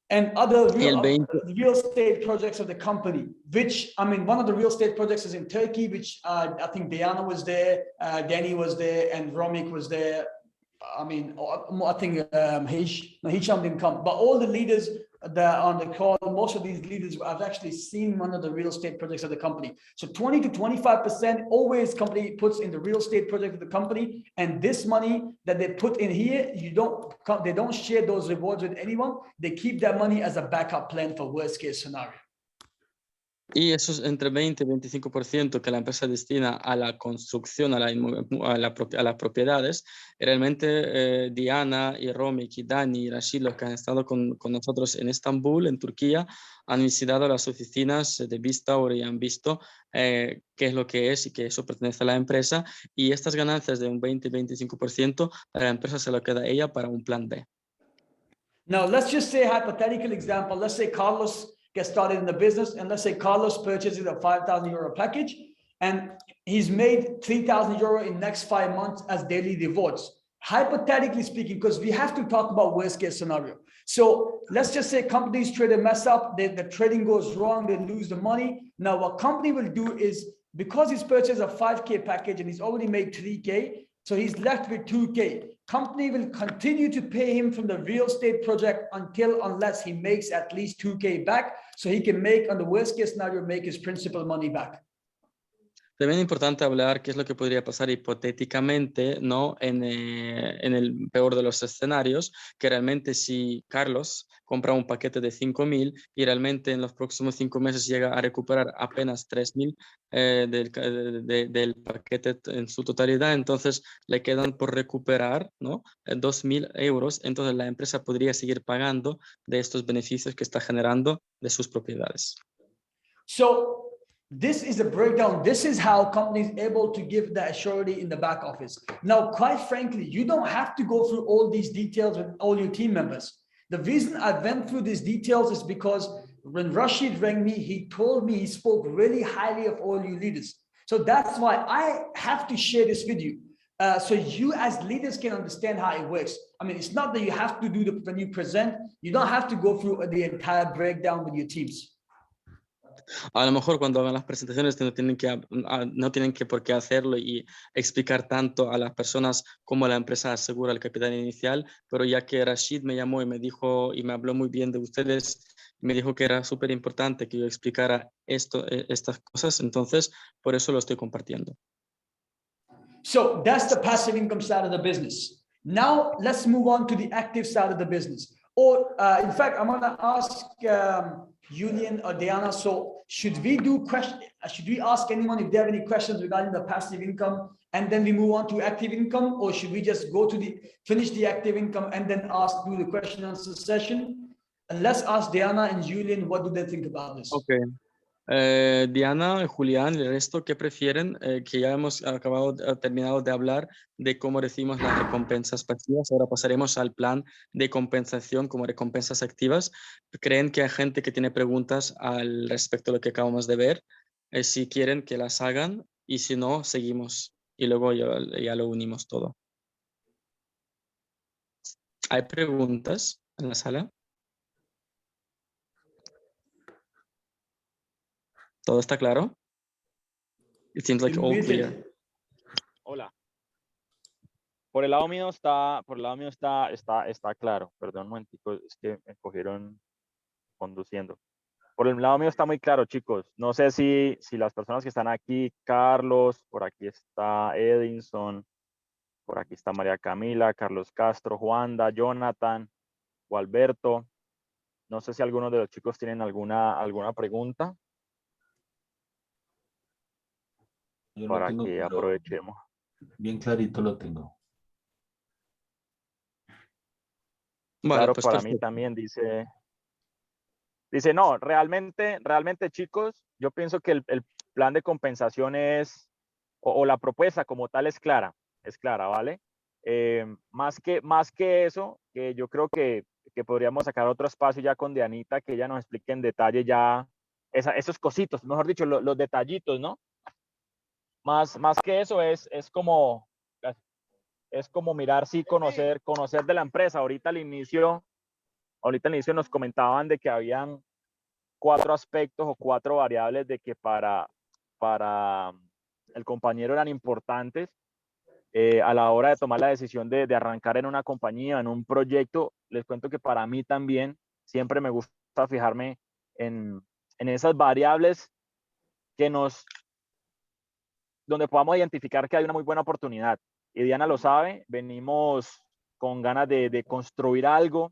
and other real estate projects of the company, which, I mean, one of the real estate projects is in Turkey, which I think Diana was there, Danny was there, and Romik was there. I mean, I think Hisham didn't come, but all the leaders that are on the call, most of these leaders, I've actually seen one of the real estate projects of the company. So 20 to 25% always company puts in the real estate project of the company. And this money that they put in here, they don't share those rewards with anyone. They keep that money as a backup plan for worst case scenario. Y eso es entre 20 y 25% que la empresa destina a la construcción, a las propiedades. Y realmente Diana y Romik y Dani y Rashid, los que han estado con nosotros en Estambul, en Turquía, han visitado las oficinas de Vista y han visto qué es lo que es y que eso pertenece a la empresa. Y estas ganancias de un 20-25%, la empresa se lo queda ella para un plan B. Now, let's just say a hypothetical example. Let's say Carlos get started in the business, and let's say Carlos purchases a 5,000 euro package and he's made 3,000 euro in next 5 months as daily rewards. Hypothetically speaking, because we have to talk about worst case scenario. So let's just say companies trade a mess up, the trading goes wrong, they lose the money. Now what company will do is, because he's purchased a 5K package and he's already made 3K, so he's left with 2K. Company will continue to pay him from the real estate project unless he makes at least 2K back, so he can make, on the worst case scenario, make his principal money back. También es importante hablar qué es lo que podría pasar hipotéticamente, ¿no? En el peor de los escenarios, que realmente si Carlos compra un paquete de 5.000 y realmente en los próximos 5 meses llega a recuperar apenas 3.000 del paquete en su totalidad, entonces le quedan por recuperar, ¿no? 2.000 euros, entonces la empresa podría seguir pagando de estos beneficios que está generando de sus propiedades. So, this is a breakdown. This is how companies able to give that surety in the back office. Now, quite frankly, you don't have to go through all these details with all your team members. The reason I went through these details is because when Rashid rang me, he told me he spoke really highly of all you leaders. So that's why I have to share this with you. So you as leaders can understand how it works. I mean, it's not that you have to do when you present, you don't have to go through the entire breakdown with your teams. A lo mejor cuando hagan las presentaciones no tienen que por qué hacerlo y explicar tanto a las personas cómo la empresa asegura el capital inicial, pero ya que Rashid me llamó y me dijo y me habló muy bien de ustedes, me dijo que era súper importante que yo explicara estas cosas, entonces por eso lo estoy compartiendo. So that's the passive income side of the business. Now let's move on to the active side of the business. Or in fact, I'm going to ask Julian or Diana. So should we ask anyone if they have any questions regarding the passive income and then we move on to active income, or should we just go to finish the active income and then do the question and answer session? And let's ask Diana and Julian, what do they think about this? Okay. Diana, Julián, el resto, ¿qué prefieren? Que ya hemos terminado de hablar de cómo recibimos las recompensas pasivas. Ahora pasaremos al plan de compensación como recompensas activas. ¿Creen que hay gente que tiene preguntas al respecto de lo que acabamos de ver? Si quieren que las hagan, y si no, seguimos y luego ya lo unimos todo. ¿Hay preguntas en la sala? ¿Todo está claro? It seems like all clear. Hola. Por el lado mío está claro. Perdón un momentico, es que me cogieron conduciendo. Por el lado mío está muy claro, chicos. No sé si las personas que están aquí, Carlos, por aquí está Edinson, por aquí está María Camila, Carlos Castro, Juanda, Jonathan o Alberto. No sé si algunos de los chicos tienen alguna pregunta. Yo para tengo, que aprovechemos. Bien clarito lo tengo. Vale, Claro, pues para perfecto. mí también dice, no, realmente chicos, yo pienso que el plan de compensación es, o la propuesta como tal es clara, ¿vale? Más que eso, que yo creo que podríamos sacar otro espacio ya con Dianita, que ella nos explique en detalle ya esos cositos, mejor dicho, los detallitos, ¿no? Más que eso es como es como mirar, sí, conocer de la empresa. Ahorita al inicio nos comentaban de que habían 4 aspectos o 4 variables de que para el compañero eran importantes a la hora de tomar la decisión de arrancar en una compañía, en un proyecto. Les cuento que para mí también siempre me gusta fijarme en esas variables donde podamos identificar que hay una muy buena oportunidad. Y Diana lo sabe, venimos con ganas de construir algo,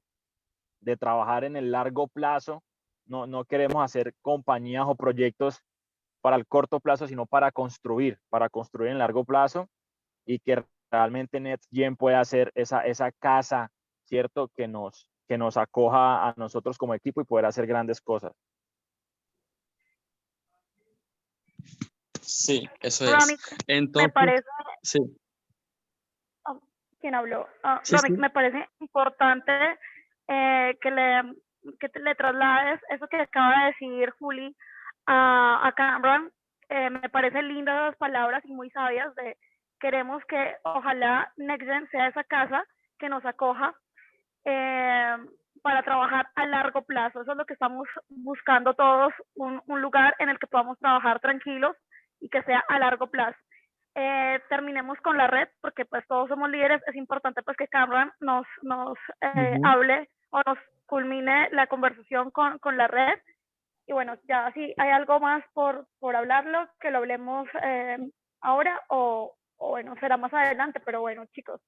de trabajar en el largo plazo. No queremos hacer compañías o proyectos para el corto plazo, sino para construir en el largo plazo, y que realmente NextGen pueda ser esa casa, ¿cierto? Que nos acoja a nosotros como equipo y poder hacer grandes cosas. Sí, eso es. Romic, Entonces, me parece, sí. ¿quién habló? Sí, Romic, sí. me parece importante que le traslades eso que acaba de decir Juli a Cameron. Me parecen lindas las palabras y muy sabias de queremos que ojalá NextGen sea esa casa que nos acoja para trabajar a largo plazo. Eso es lo que estamos buscando todos, un lugar en el que podamos trabajar tranquilos y que sea a largo plazo. Terminemos con la red, porque pues todos somos líderes. Es importante pues que Cameron nos hable o nos culmine la conversación con la red. Y bueno, ya si hay algo más por hablarlo, que lo hablemos ahora o bueno, será más adelante. Pero bueno, chicos,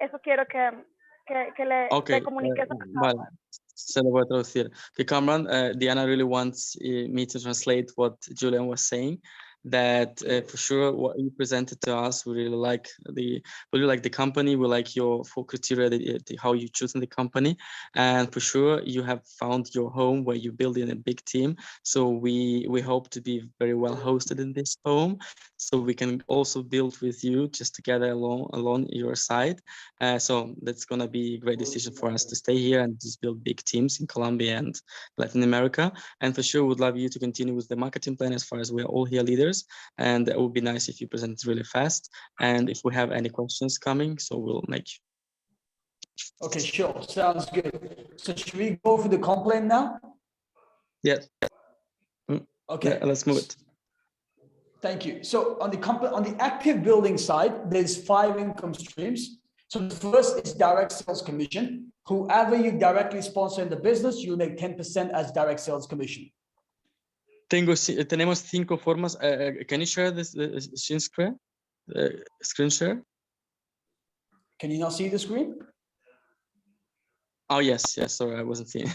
eso quiero que le comuniques. Vale, se lo voy a traducir. Que Cameron, Diana really wants me to translate what Julian was saying. That for sure what you presented to us, we really like the company, we like your full criteria, how you choosing the company, and for sure you have found your home where you build in a big team. So we hope to be very well hosted in this home, so we can also build with you just together along your side. So that's gonna be a great decision for us to stay here and just build big teams in Colombia and Latin America. And for sure, would love you to continue with the marketing plan, as far as we're all here leaders. And it would be nice if you present really fast. And if we have any questions coming, so we'll make you. Okay, sure. Sounds good. So should we go for the complaint now? Yes. Okay. Yeah, let's move it. Thank you. So on the active building side, there's 5 income streams. So the first is direct sales commission. Whoever you directly sponsor in the business, you make 10% as direct sales commission. Tenemos 5 formas. Can you share this screen share? Can you not see the screen? Oh, yes, sorry, I wasn't seeing.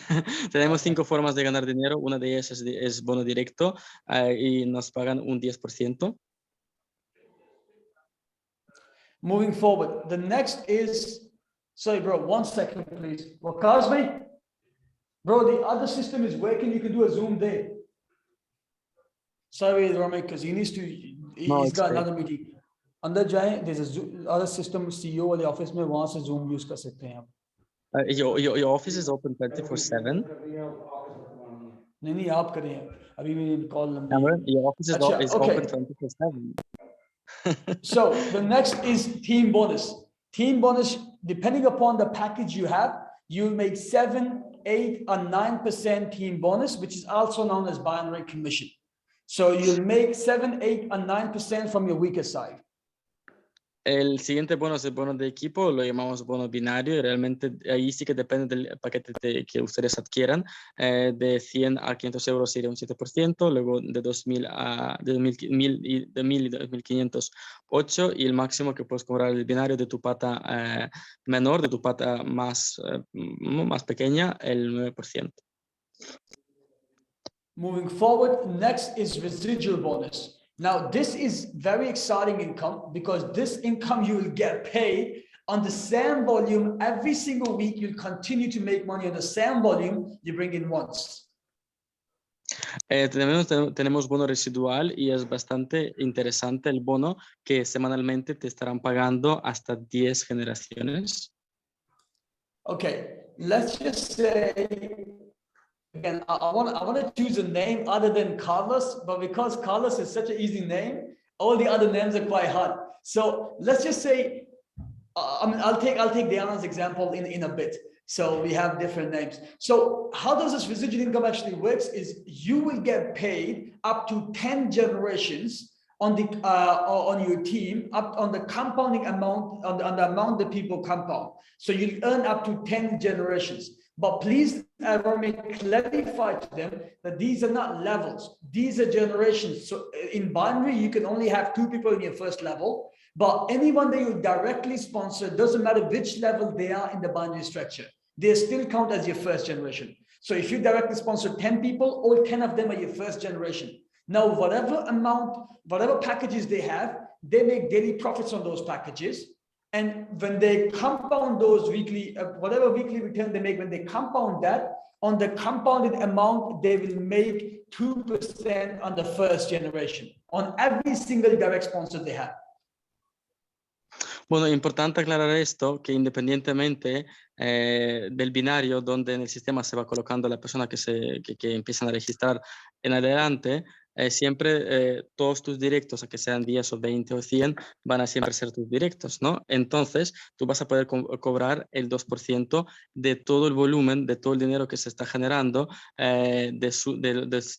Tenemos 5 formas de ganar dinero. Una de ellas es bono directo y nos pagan un 10%. Moving forward, the next is, sorry, bro, 1 second, please. Well, Cosme, bro, the other system is working. You can do a Zoom there. Sorry, Romy, because he needs to, he's got another meeting. Under Jai, there's a Zoom, other system CEO of the office mein wahan se Zoom use kar sakte hain. Your office is open 24/7. नहीं आप करें अभी मेरी call लंबी है. Your office is okay. open 24/7. So the next is team bonus. Team bonus, depending upon the package you have, you make 7, 8, or 9% team bonus, which is also known as binary commission. So you'll make 7, 8, or 9% from your weaker side. El siguiente bono es el bono de equipo, lo llamamos bono binario, y realmente ahí sí que depende del paquete que ustedes adquieran. De 100 a 500 euros sería un 7%, luego de 2.000 a de 1.000 y 2.500, 8%, y el máximo que puedes cobrar el binario de tu pata menor, de tu pata más pequeña, el 9%. Moving forward, next is residual bonus. Now, this is very exciting income because this income you will get paid on the same volume every single week. You'll continue to make money on the same volume you bring in once. Tenemos bono residual y es bastante interesante el bono que semanalmente te estarán pagando hasta 10 generaciones. Okay, let's just say, again, I want to choose a name other than Carlos, but because Carlos is such an easy name, all the other names are quite hard. So let's just say I'll take Diana's example in a bit. So we have different names. So how does this residual income actually works is you will get paid up to 10 generations on the on your team, up on the compounding amount, on the amount that people compound. So you'll earn up to 10 generations. But please, I want to clarify to them that these are not levels. These are generations. So in binary, you can only have 2 people in your first level. But anyone that you directly sponsor, doesn't matter which level they are in the binary structure, they still count as your first generation. So if you directly sponsor 10 people, all 10 of them are your first generation. Now, whatever packages they have, they make daily profits on those packages. And when they compound those weekly, whatever weekly return they make, when they compound that, on the compounded amount, they will make 2% on the first generation, on every single direct sponsor they have. Bueno, importante aclarar esto, que independientemente del binario donde en el sistema se va colocando la persona que empiezan a registrar en adelante, siempre todos tus directos, a que sean 10 o 20 o 100, van a siempre ser tus directos, ¿no? Entonces, tú vas a poder cobrar el 2% de todo el volumen, de todo el dinero que se está generando, de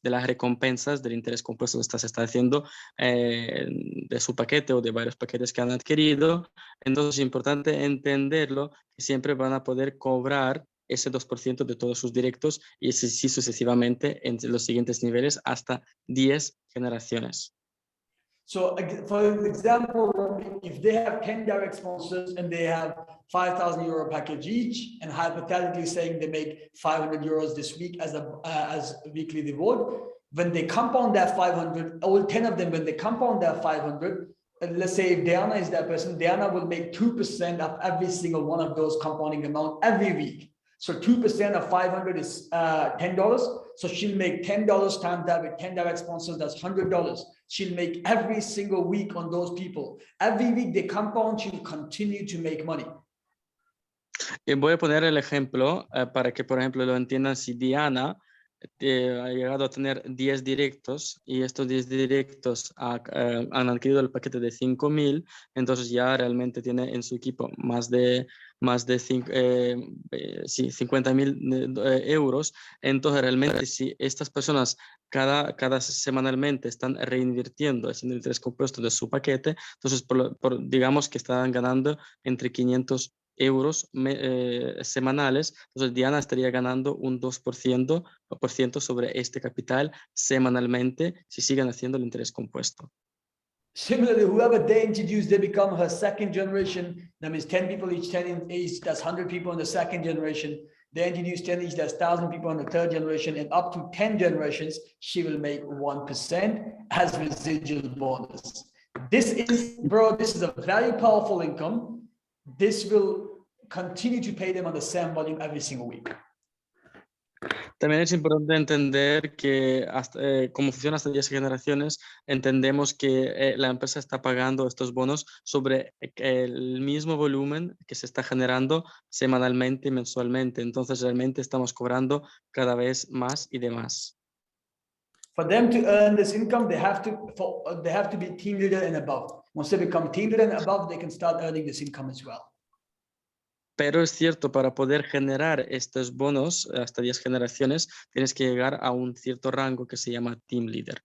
las recompensas, del interés compuesto que se está haciendo de su paquete o de varios paquetes que han adquirido. Entonces, es importante entenderlo, que siempre van a poder cobrar ese 2% de todos sus directos y así sucesivamente en los siguientes niveles hasta 10 generaciones. So for example, if they have 10 direct sponsors and they have 5,000 euro package each, and hypothetically saying they make 500 euros this week as a weekly reward, when they compound that 500, all 10 of them, when they compound that 500, let's say if Diana is that person, Diana will make 2% of every single one of those compounding amount every week. So 2% of 500 is $10. So she'll make $10 times that with 10 direct sponsors, that's $100. She'll make every single week on those people. Every week they compound, she'll continue to make money. Voy a poner el ejemplo para que, por ejemplo, lo entiendan. Si Diana ha llegado a tener 10 directos y estos 10 directos han adquirido el paquete de 5.000, entonces ya realmente tiene en su equipo más de 50.000 euros. Entonces realmente si estas personas cada semanalmente están reinvirtiendo, haciendo el interés compuesto de su paquete, entonces digamos que están ganando entre 500 euros semanales, entonces Diana estaría ganando un 2% sobre este capital semanalmente si siguen haciendo el interés compuesto. Similarly, whoever they introduce, they become her second generation. That means 10 people each, 10 in each, that's 100 people in the second generation. They introduce 10 each, that's 1,000 people in the third generation, and up to 10 generations, she will make 1% as residual bonus. This is a very powerful income. This will continue to pay them on the same volume every single week. También es importante entender que como funciona hasta 10 generaciones, entendemos que la empresa está pagando estos bonos sobre el mismo volumen que se está generando semanalmente y mensualmente. Entonces realmente estamos cobrando cada vez más y demás. For them to earn this income, they have to be team leader and above. Once they become team leader and above, they can start earning this income as well. Pero es cierto, para poder generar estos bonos hasta 10 generaciones, tienes que llegar a un cierto rango que se llama Team Leader.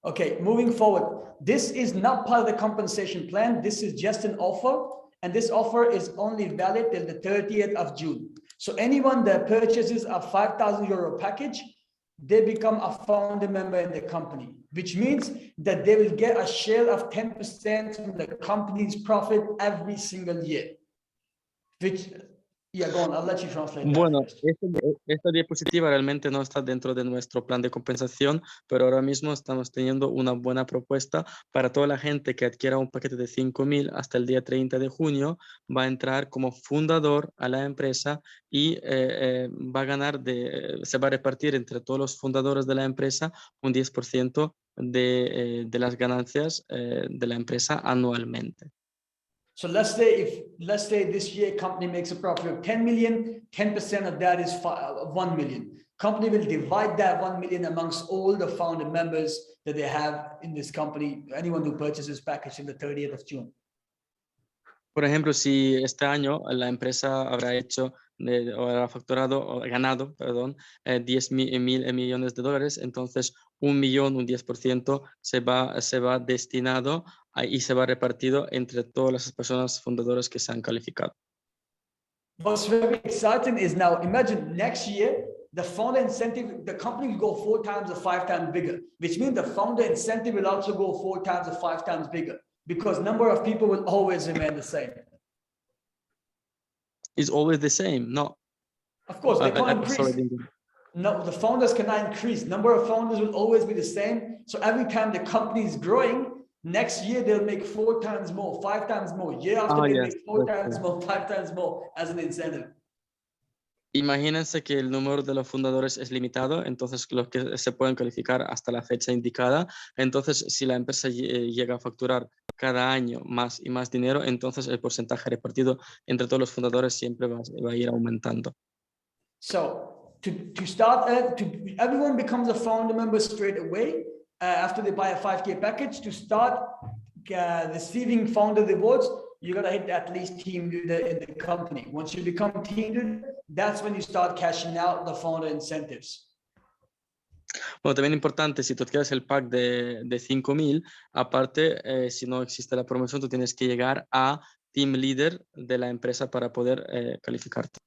Okay, moving forward. This is not part of the compensation plan. This is just an offer. And this offer is only valid till the 30th of June. So anyone that purchases a 5,000 euro package, they become a founder member in the company, which means that they will get a share of 10% from the company's profit every single year. Yeah, go on, I'll let you translate that. Bueno, esta diapositiva realmente no está dentro de nuestro plan de compensación, pero ahora mismo estamos teniendo una buena propuesta para toda la gente que adquiera un paquete de 5.000 hasta el día 30 de junio, va a entrar como fundador a la empresa y va a ganar, se va a repartir entre todos los fundadores de la empresa un 10% de las ganancias de la empresa anualmente. So let's say this year company makes a profit of 10 million, 10% of that is 1 million. Company will divide that 1 million amongst all the founder members that they have in this company, anyone who purchases package in the 30th of June. Por ejemplo, si este año la empresa habrá hecho o habrá facturado o ganado, perdón, 10 mil millones de dólares, entonces 1 millón, un 10% se va destinado y se va repartido entre todas las personas fundadoras que se han calificado. What's very exciting is now, imagine next year, the founder incentive, the company will go 4 times or 5 times bigger, which means the founder incentive will also go 4 times or 5 times bigger, because number of people will always remain the same. It's always the same, no? Of course, they can't increase. Sorry. No, the founders cannot increase. Number of founders will always be the same. So every time the company is growing, next year they'll make 4 times more, 5 times more. Year after they make 4 times more, 5 times more as an incentive. Imagínense que el número de los fundadores es limitado, entonces los que se pueden calificar hasta la fecha indicada. Entonces, si la empresa llega a facturar cada año más y más dinero, entonces el porcentaje repartido entre todos los fundadores siempre va a ir aumentando. So to start, everyone becomes a founder member straight away after they buy a 5K package. To start receiving founder rewards, you got to hit at least team leader in the company. Once you become team leader, that's when you start cashing out the founder incentives. Bueno, también importante, si tú quieres el pack de 5.000, aparte, si no existe la promoción, tú tienes que llegar a team leader de la empresa para poder calificarte.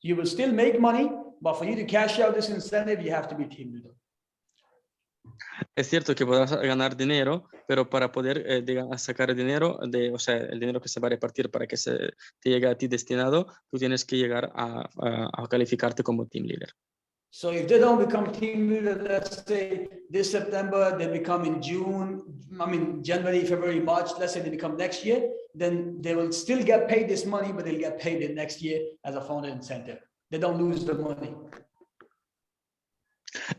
You will still make money, but for you to cash out this incentive, you have to be team leader. Es cierto que podrás ganar dinero, pero para poder sacar el dinero, o sea, el dinero que se va a repartir para que te llegue a ti destinado, tú tienes que llegar a calificarte como team leader. So if they don't become team leader, let's say this September, they become in June, January, February, March, let's say they become next year, then they will still get paid this money, but they'll get paid the next year as a founder incentive. They don't lose the money.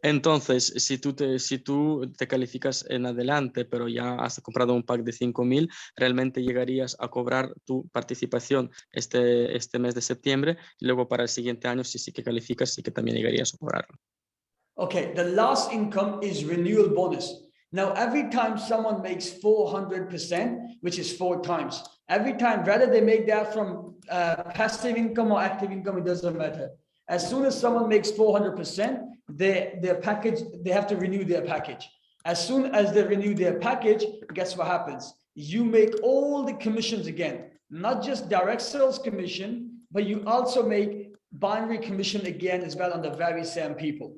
Entonces, si tú te calificas en adelante, pero ya has comprado un pack de 5.000, realmente llegarías a cobrar tu participación este mes de septiembre, y luego para el siguiente año, si sí que calificas, sí que también llegarías a cobrarlo. Okay, the last income is renewal bonus. Now, every time someone makes 400%, which is 4 times, every time, whether they make that from passive income or active income, it doesn't matter. As soon as someone makes 400%, their package, they have to renew their package. As soon as they renew their package, guess what happens? You make all the commissions again, not just direct sales commission, but you also make binary commission again as well on the very same people.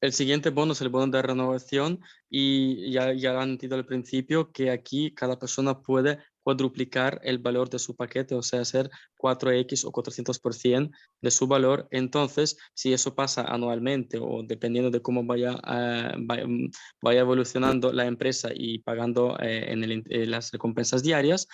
El siguiente bono es el bono de renovación, y ya han dicho al principio que aquí cada persona puede cuadruplicar el valor de su paquete, o sea, hacer 4x o 400% de su valor. Entonces, si eso pasa anualmente o dependiendo de cómo vaya evolucionando la empresa y pagando las recompensas diarias,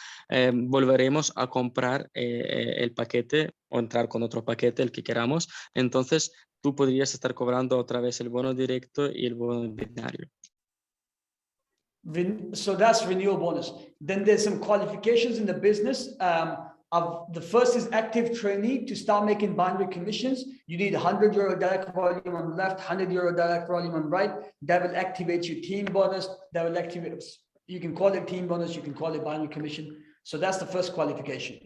volveremos a comprar el paquete o entrar con otro paquete, el que queramos. Entonces, tú podrías estar cobrando otra vez el bono directo y el bono binario. So that's renewal bonus. Then there's some qualifications in the business. The first is active trainee. To start making binary commissions, you need €100 direct volume on left, €100 direct volume on right. That will activate your team bonus. That will activate, you can call it team bonus, you can call it binary commission. So that's the first qualification.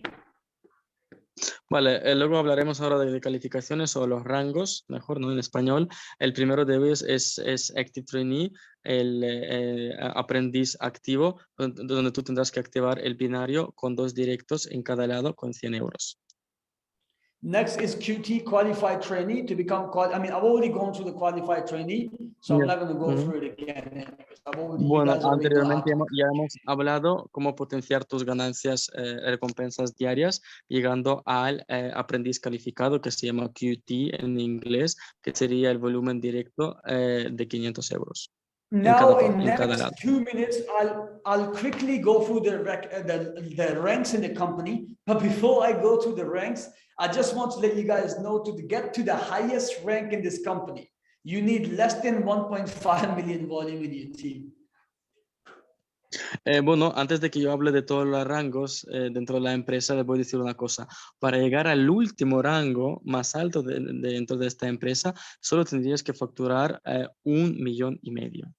Vale, luego hablaremos ahora de calificaciones o los rangos, mejor, ¿no? En español. El primero de ellos es Active Trainee, el aprendiz activo, donde tú tendrás que activar el binario con 2 directos en cada lado con €100. Next is QT, Qualified Trainee, to become I've already gone through the Qualified Trainee, so I'm not going to go through it again. Bueno, anteriormente ya hemos hablado cómo potenciar tus ganancias, recompensas diarias, llegando al aprendiz calificado, que se llama QT en inglés, que sería el volumen directo de €500. Now, in the next 2 minutes, I'll quickly go through the ranks in the company. But before I go through the ranks, I just want to let you guys know, to get to the highest rank in this company, you need less than 1.5 million volume in your team. Bueno, antes de que yo hable de todos los rangos dentro de la empresa, les voy a decir una cosa. Para llegar al último rango más alto dentro de esta empresa, solo tendrías que facturar 1,5 millones.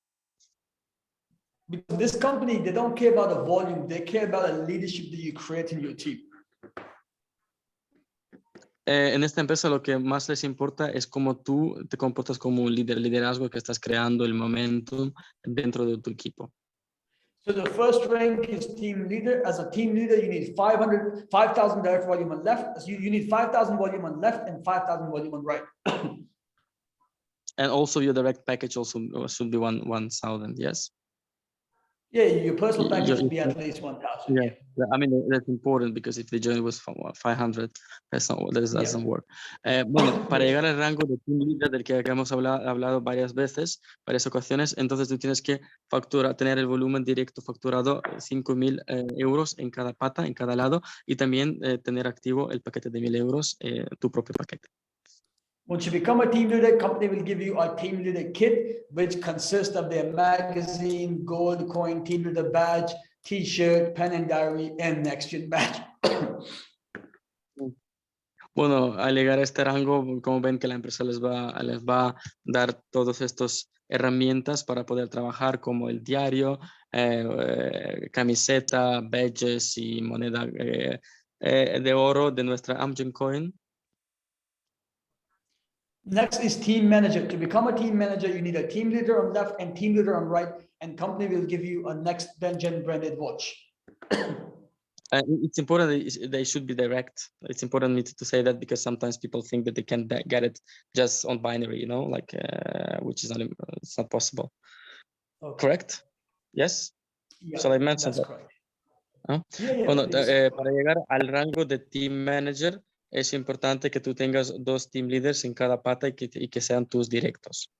Because this company, they don't care about the volume, they care about the leadership that you create in your team. En esta empresa lo que más les importa es cómo tú te comportas como un líder, liderazgo que estás creando, el momento dentro de tu equipo. So the first rank is team leader. As a team leader, you need 5,000 direct volume on left. So you need 5,000 volume on left and 5,000 volume on right. And also your direct package also should be 1,000, yes? Yeah, your personal package Your- should be at least 1,000. Yeah, I mean, that's important because if the journey was 500, that doesn't work. Bueno, para llegar al rango de team leader del que hemos hablado varias veces, varias ocasiones, entonces tú tienes que tener el volumen directo facturado 5.000 euros en cada pata, en cada lado, y también tener activo el paquete de 1.000 euros, tu propio paquete. Once you become a team leader, company will give you a team leader kit, which consists of their magazine, gold coin, team leader badge, t-shirt, pen and diary, and NextGen badge. Bueno, al llegar a este rango, como ven que la empresa les va a dar todas estas herramientas para poder trabajar, como el diario, camiseta, badges y moneda de oro de nuestra Amgen Coin. Next is team manager. To become a team manager, you need a team leader on left and team leader on right, and company will give you a NextGen branded watch. It's important that they should be direct. It's important to say that because sometimes people think that they can get it just on binary, you know, like which is it's not possible. Okay. Correct? Yes. Yeah, Shall I mention that's that? correct. ¿Ah? Yeah, Bueno, please. para llegar al rango de team manager es importante que tú tengas 2 team leaders en cada pata y que sean tus directos.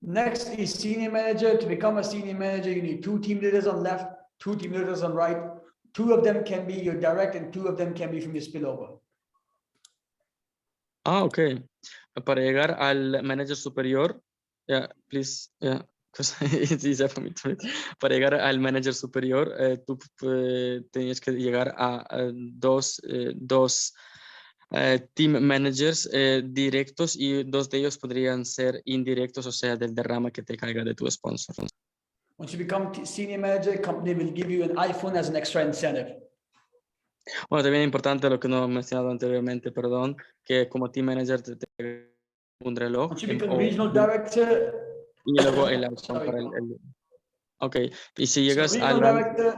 Next is senior manager. To become a senior manager, you need 2 team leaders on left, 2 team leaders on right. 2 of them can be your direct and 2 of them can be from your spillover. Ah, ok. Para llegar al manager superior, yeah, please, yeah, because it's easier for me to read. Para llegar al manager superior, tú tenías que llegar a 2 team managers directos y 2 de ellos podrían ser indirectos, o sea, del derrama que te caiga de tu sponsor. Once you become senior manager, company will give you an iPhone as an extra incentive. Bueno, también es importante lo que no he mencionado anteriormente, perdón, que como team manager te un reloj. Once you become regional director, y luego el iPhone sorry, para bro. Ok, y si So llegas regional al... director,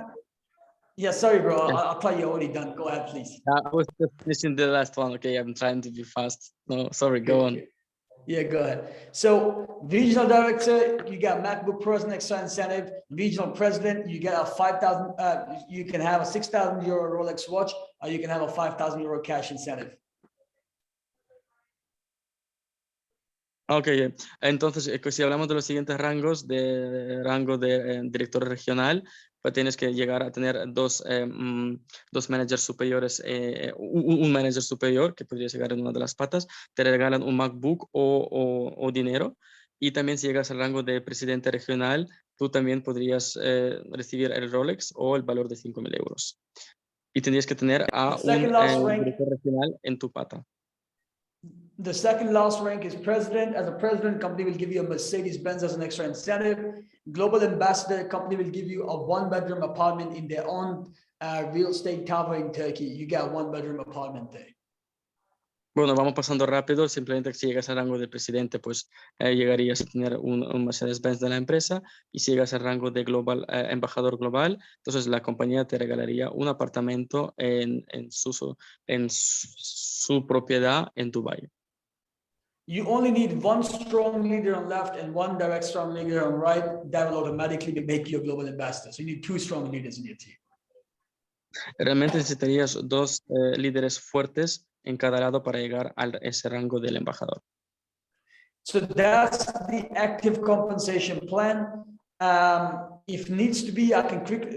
yeah, sorry, bro. Yeah. I thought you're already done. Go ahead, please. I was just finishing the last one. Okay, I'm trying to be fast. No, sorry, go on. Yeah, go ahead. So regional director, you got MacBook Pro as an extra incentive. Regional president, you get a 5,000. You can have a 6,000 euro Rolex watch, or you can have a 5,000 euro cash incentive. Ok, entonces si hablamos de los siguientes rangos, de rango de director regional, pues tienes que llegar a tener 2 managers superiores, un manager superior que podría llegar en una de las patas, te regalan un MacBook o dinero, y también si llegas al rango de presidente regional, tú también podrías recibir el Rolex o el valor de 5.000 euros. Y tendrías que tener a un director regional en tu pata. The second last rank is president. As a president, company will give you a Mercedes-Benz as an extra incentive. Global ambassador, company will give you a 1-bedroom apartment in their own real estate tower in Turkey. You get a 1-bedroom apartment there. Bueno, vamos pasando rápido. Simplemente si llegas al rango de presidente, pues llegarías a tener un Mercedes-Benz de la empresa. Y si llegas al rango de embajador global, entonces la compañía te regalaría un apartamento en su propiedad en Dubái. You only need 1 strong leader on left and 1 direct strong leader on right. That will automatically make you a global ambassador. So you need 2 strong leaders in your team. Realmente necesitarías 2 líderes fuertes en cada lado para llegar a ese rango del embajador. So that's the active compensation plan. If needs to be,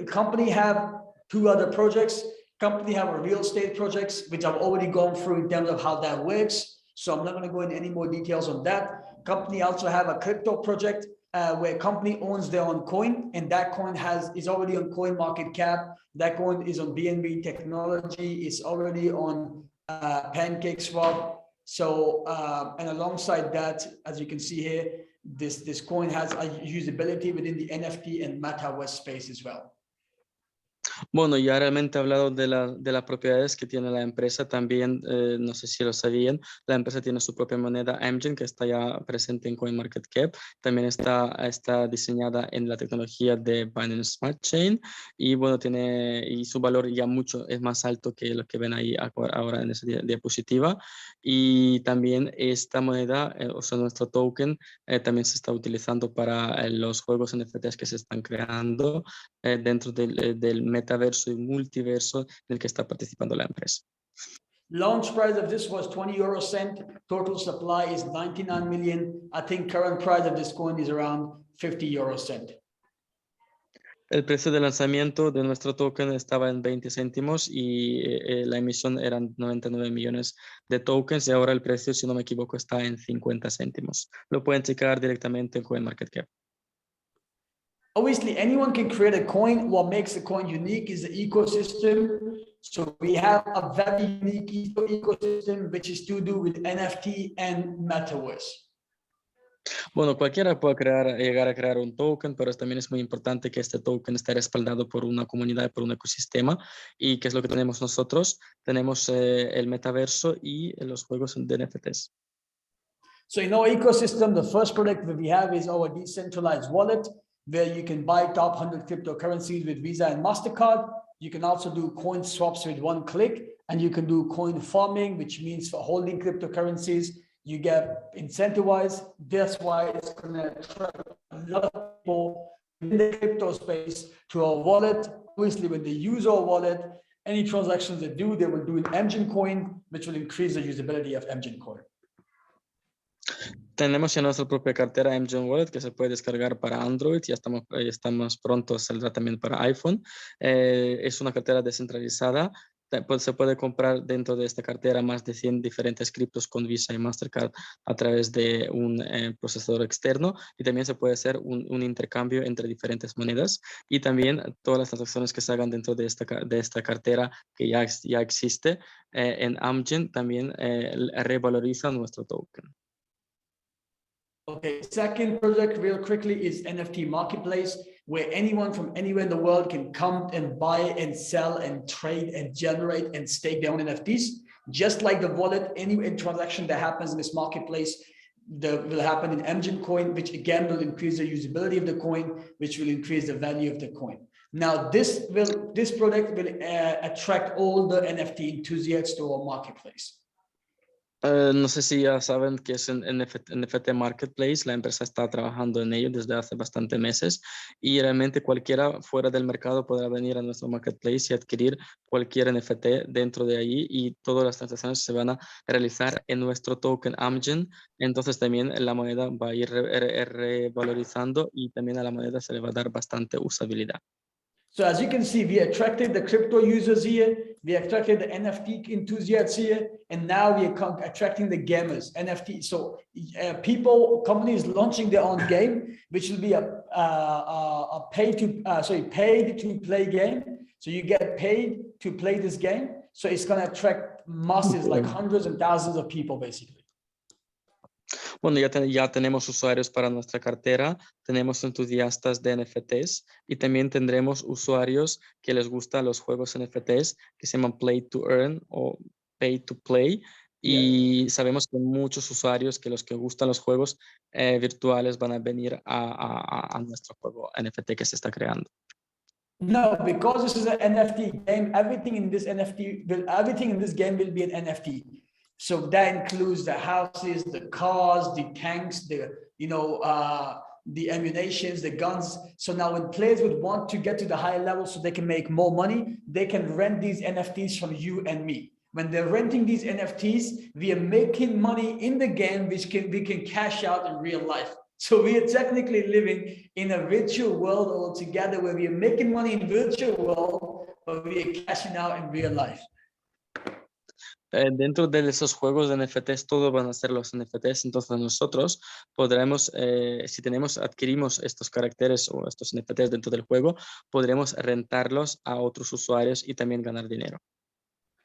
company have 2 other projects. Company have a real estate projects, which I've already gone through in terms of how that works. So I'm not going to go into any more details on that. Company also have a crypto project where company owns their own coin, and that coin is already on coin market cap. That coin is on BNB technology. It's already on PancakeSwap. So and alongside that, as you can see here, this coin has a usability within the NFT and metaverse space as well. Bueno, ya realmente he hablado de las propiedades que tiene la empresa. También, no sé si lo sabían, la empresa tiene su propia moneda NextGen que está ya presente en CoinMarketCap. También está diseñada en la tecnología de Binance Smart Chain y bueno, y su valor ya es más alto que lo que ven ahí ahora en esa diapositiva. Y también esta moneda, o sea, nuestro token, también se está utilizando para los juegos NFTs que se están creando dentro del metaverso y multiverso en el que está participando la empresa. Launch price of this was 20 euro cent. Total supply is 99 million. I think current price of this coin is around 50 euro cent. El precio de lanzamiento de nuestro token estaba en 20 céntimos y la emisión eran 99 millones de tokens y ahora el precio, si no me equivoco, está en 50 céntimos. Lo pueden checar directamente en CoinMarketCap. Obviously, anyone can create a coin. What makes the coin unique is the ecosystem. So we have a very unique ecosystem, which is to do with NFT and metaverse. Bueno, cualquiera puede llegar a crear un token, pero también es muy importante que este token esté respaldado por una comunidad, por un ecosistema. ¿Y qué es lo que tenemos nosotros? Tenemos el metaverso y los juegos de NFTs. So in our ecosystem, the first product that we have is our decentralized wallet, where you can buy top 100 cryptocurrencies with Visa and MasterCard. You can also do coin swaps with one click, and you can do coin farming, which means for holding cryptocurrencies, you get incentivized. That's why it's going to attract a lot of people in the crypto space to our wallet. Obviously, when they use our wallet, any transactions they do, they will do an NextGen coin, which will increase the usability of NextGen coin. Tenemos ya nuestra propia cartera NextGen Wallet que se puede descargar para Android. Ya estamos pronto, saldrá también para iPhone. Es una cartera descentralizada. Se puede comprar dentro de esta cartera más de 100 diferentes criptos con Visa y Mastercard a través de un procesador externo y también se puede hacer un intercambio entre diferentes monedas y también todas las transacciones que se hagan dentro de esta cartera que ya existe en NextGen también revalorizan nuestro token. Okay, second project real quickly is NFT Marketplace, where anyone from anywhere in the world can come and buy and sell and trade and generate and stake their own NFTs. Just like the wallet, any transaction that happens in this marketplace will happen in NextGen coin, which again will increase the usability of the coin, which will increase the value of the coin. Now, this product will attract all the NFT enthusiasts to our marketplace. No sé si ya saben que es en NFT Marketplace, la empresa está trabajando en ello desde hace bastantes meses y realmente cualquiera fuera del mercado podrá venir a nuestro Marketplace y adquirir cualquier NFT dentro de ahí y todas las transacciones se van a realizar en nuestro token NextGen, entonces también la moneda va a ir revalorizando y también a la moneda se le va a dar bastante usabilidad. So as you can see, we attracted the crypto users here, we attracted the NFT enthusiasts here, and now we are attracting the gamers, NFT. So companies launching their own game, which will be a paid to play game. So you get paid to play this game. So it's going to attract masses, like hundreds and thousands of people, basically. Bueno, ya tenemos usuarios para nuestra cartera, tenemos entusiastas de NFTs y también tendremos usuarios que les gustan los juegos NFTs que se llaman Play to Earn o Pay to Play. Y sabemos que muchos usuarios que los que gustan los juegos virtuales van a venir a nuestro juego NFT que se está creando. No, because this is an NFT game, everything in this game will be an NFT. So that includes the houses, the cars, the tanks, the ammunitions, the guns. So now when players would want to get to the higher level so they can make more money, they can rent these NFTs from you and me. When they're renting these NFTs, we are making money in the game, which we can cash out in real life. So we are technically living in a virtual world altogether where we are making money in virtual world, but we are cashing out in real life. Dentro de esos juegos de NFTs, todos van a ser los NFTs, entonces nosotros podremos, si adquirimos estos caracteres o estos NFTs dentro del juego, podremos rentarlos a otros usuarios y también ganar dinero.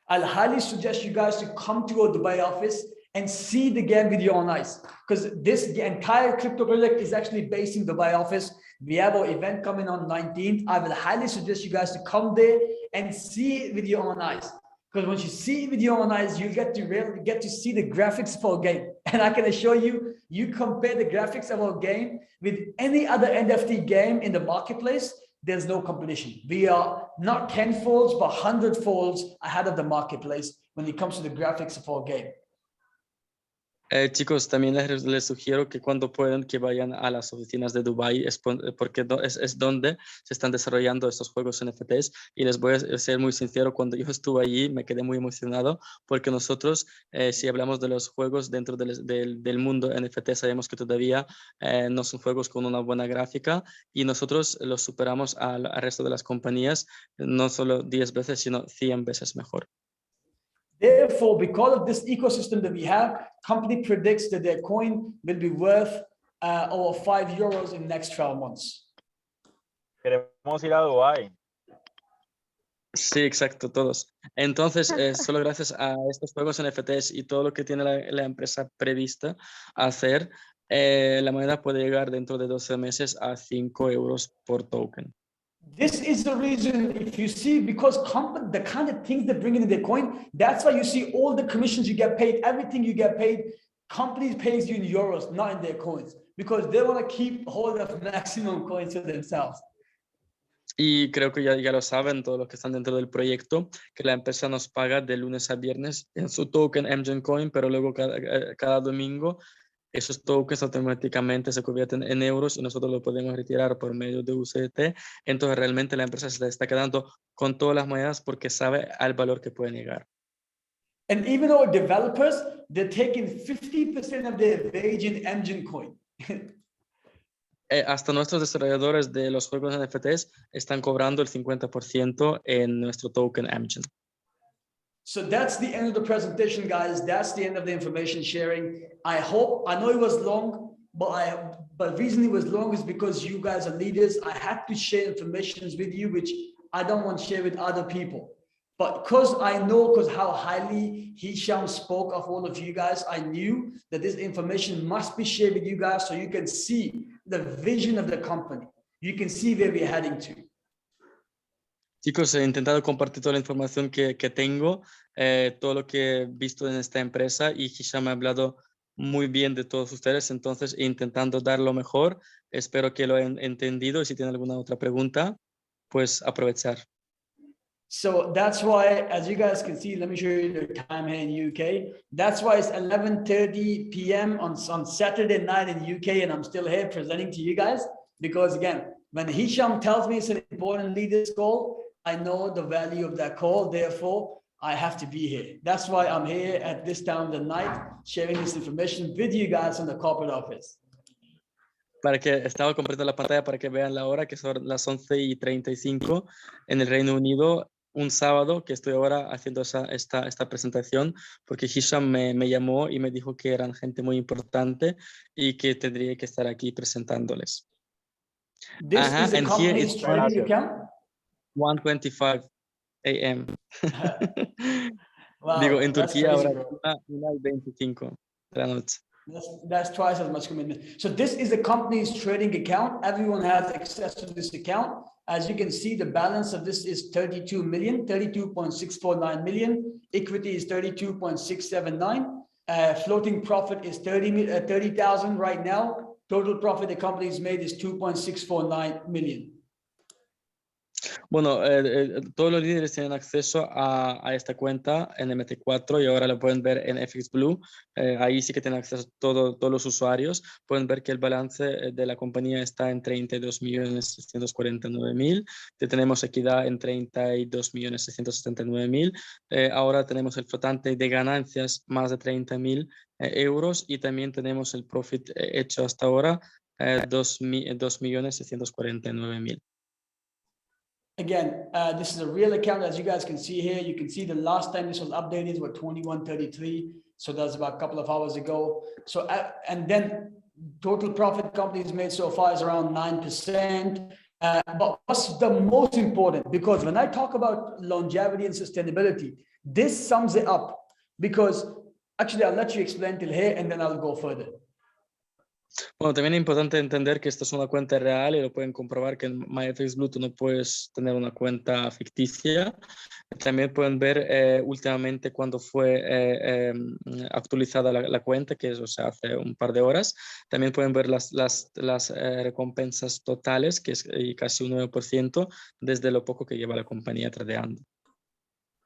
I'll highly suggest you guys to come to our Dubai office and see the game with your own eyes. Because this entire crypto project is actually based in Dubai office. We have our event coming on 19th. I will highly suggest you guys to come there and see it with your own eyes. Because once you see it with your own eyes, you get to see the graphics for a game. And I can assure you, you compare the graphics of our game with any other NFT game in the marketplace, there's no competition. We are not 10 folds, but 100 folds ahead of the marketplace when it comes to the graphics of our game. Chicos, también les sugiero que cuando puedan que vayan a las oficinas de Dubai, porque es donde se están desarrollando estos juegos NFTs, y les voy a ser muy sincero, cuando yo estuve allí me quedé muy emocionado, porque nosotros, si hablamos de los juegos dentro del mundo NFT, sabemos que todavía no son juegos con una buena gráfica, y nosotros los superamos al resto de las compañías, no solo 10 veces, sino 100 veces mejor. Therefore, because of this ecosystem that we have, company predicts that their coin will be worth over €5 in the next 12 months. Queremos ir a Dubái. Sí, exacto, todos. Entonces, solo gracias a estos juegos NFTs y todo lo que tiene la empresa prevista hacer, la moneda puede llegar dentro de 12 meses a €5 por token. This is the reason, if you see, because the kind of things they bring in their coin, that's why you see all the commissions you get paid, everything you get paid, companies pays you in euros, not in their coins, because they want to keep hold of maximum coins for themselves. Y creo que ya lo saben todos los que están dentro del proyecto, que la empresa nos paga de lunes a viernes en su token NextGen Coin, pero luego cada domingo esos tokens automáticamente se convierten en euros y nosotros lo podemos retirar por medio de USDT. Entonces realmente la empresa se está quedando con todas las monedas porque sabe al valor que pueden llegar. And even our developers, they're taking 50% of their wage in NextGen Coin. Hasta nuestros desarrolladores de los juegos NFTs están cobrando el 50% en nuestro token NextGen. So that's the end of the presentation, guys. That's the end of the information sharing. I know it was long, but the reason it was long is because you guys are leaders. I had to share information with you, which I don't want to share with other people. But because how highly Hisham spoke of all of you guys, I knew that this information must be shared with you guys so you can see the vision of the company. You can see where we're heading to. Chicos, he intentado compartir toda la información que tengo, todo lo que he visto en esta empresa, y Hisham me ha hablado muy bien de todos ustedes, entonces intentando dar lo mejor. Espero que lo hayan entendido y si tienen alguna otra pregunta, pues aprovechar. So that's why, as you guys can see, let me show you the time here in UK. That's why it's 11:30 p.m. on Saturday night in UK, and I'm still here presenting to you guys, because again, when Hisham tells me it's an important leaders call, I know the value of that call, therefore I have to be here. That's why I'm here at this time of the night, sharing this information with you guys in the corporate office. Para que estaba compartiendo la pantalla para que vean la hora, que son las 11:35 en el Reino Unido, un sábado, que estoy ahora haciendo esta presentación, porque Hisham me llamó y me dijo que eran gente muy importante y que tendría que estar aquí presentándoles. This is the company's trading account. 1:25 a.m. Wow, Digo, en Turquía crazy, ahora 1:25 de la noche. That's twice as much commitment. So this is the company's trading account. Everyone has access to this account. As you can see, the balance of this is 32 million, 32.649 million. Equity is 32.679. Floating profit is 30,000 right now. Total profit the company has made is 2.649 million. Bueno, todos los líderes tienen acceso a esta cuenta en MT4 y ahora lo pueden ver en FX Blue. Ahí sí que tienen acceso todos los usuarios. Pueden ver que el balance de la compañía está en 32.649.000. Tenemos equidad en 32.679.000. Ahora tenemos el flotante de ganancias más de 30.000 euros y también tenemos el profit hecho hasta ahora 2.649.000. Again, this is a real account, as you guys can see here. You can see the last time this was updated was 21:33, so that's about a couple of hours ago. So, and then total profit companies made so far is around 9%. But what's the most important? Because when I talk about longevity and sustainability, this sums it up. Because Actually, I'll let you explain till here and then I'll go further. Bueno, también es importante entender que esta es una cuenta real y lo pueden comprobar que en MyFXBlue tú no puedes tener una cuenta ficticia. También pueden ver últimamente cuando fue actualizada la cuenta, que es, o sea, hace un par de horas. También pueden ver las recompensas totales, que es casi un 9% desde lo poco que lleva la compañía tradeando.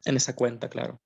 En esa cuenta, claro.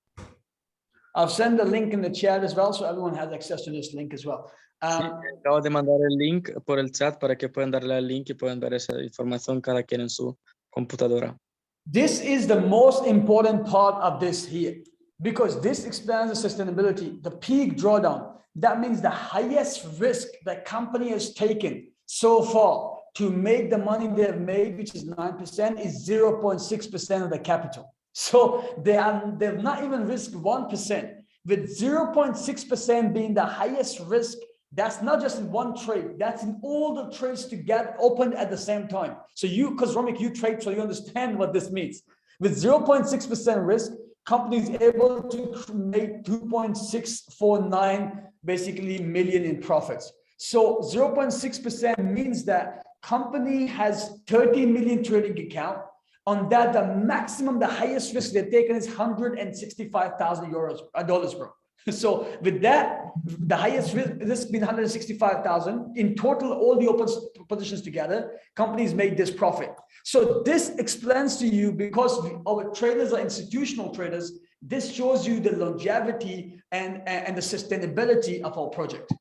I'll send the link in the chat as well, so everyone has access to this link as well. Acabo de mandar el link por el chat para que puedan darle al link y puedan ver esa información cada quien en su computadora. This is the most important part of this here, because this expands the sustainability, the peak drawdown. That means the highest risk the company has taken so far to make the money they've made, which is 9%, is 0.6% of the capital. So they've not even risked 1%, with 0.6% being the highest risk. That's not just in one trade, that's in all the trades to get opened at the same time. So you, because Romik, you trade, so you understand what this means. With 0.6% risk, companies able to make 2.649 basically million in profits. So 0.6% means that company has 30 million trading account. On that, the maximum, the highest risk they've taken is $165,000 dollars, bro. So with that, the highest risk being 165,000 in total, all the open positions together, companies made this profit. So this explains to you, because our traders are institutional traders, this shows you the longevity and the sustainability of our project.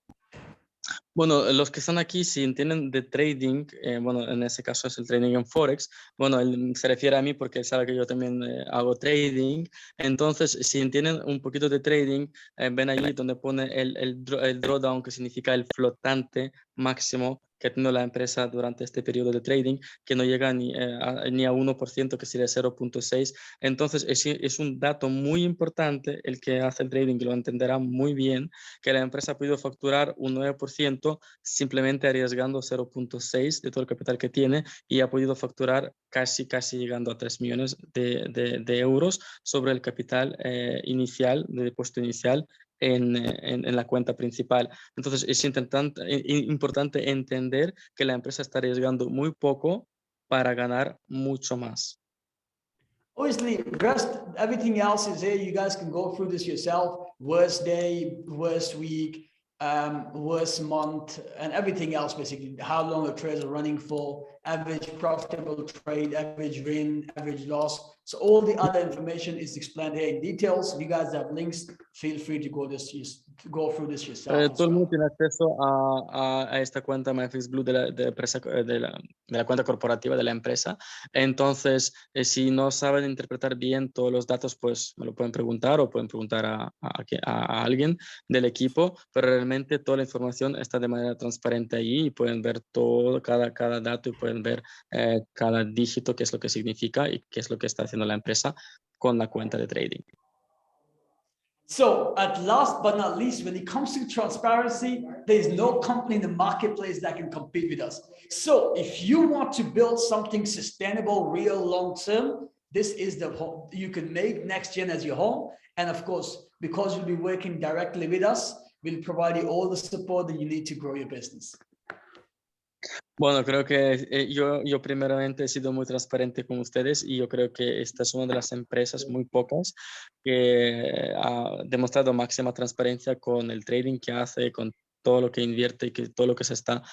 Bueno, los que están aquí, si entienden de trading, bueno, en ese caso es el trading en Forex, bueno, él se refiere a mí porque él sabe que yo también hago trading. Entonces, si entienden un poquito de trading, ven allí donde pone el drawdown, que significa el flotante máximo que ha tenido la empresa durante este periodo de trading, que no llega ni a 1%, que sería 0.6. Entonces, es un dato muy importante, el que hace el trading lo entenderá muy bien, que la empresa ha podido facturar un 9% simplemente arriesgando 0.6 de todo el capital que tiene, y ha podido facturar casi llegando a 3 millones de euros sobre el capital inicial, de depósito inicial, en la cuenta principal. Entonces es importante entender que la empresa está arriesgando muy poco para ganar mucho más. Obviously, everything else is here. You guys can go through this yourself. Worst day, worst week, worst month, and everything else, basically. How long the trades are running for, average profitable trade, average win, average loss. So all the other information is explained here in details. If you guys have links, feel free to go through this yourself. Todo el mundo tiene acceso a esta cuenta MyFXBlue de la cuenta corporativa de la empresa. Entonces, si no saben interpretar bien todos los datos, pues me lo pueden preguntar o pueden preguntar a alguien del equipo, pero realmente toda la información está de manera transparente ahí y pueden ver todo, cada dato, y pueden ver cada dígito, qué es lo que significa y qué es lo que está haciendo la empresa con la cuenta de trading. So at last but not least, when it comes to transparency, there is no company in the marketplace that can compete with us. So if you want to build something sustainable, real long-term, this is the home. You can make NextGen as your home. And of course, because you'll be working directly with us, we'll provide you all the support that you need to grow your business. Bueno, creo que yo primeramente he sido muy transparente con ustedes, y yo creo que esta es una de las empresas muy pocas que ha demostrado máxima transparencia con el trading que hace, con todo lo que invierte y que todo lo que se está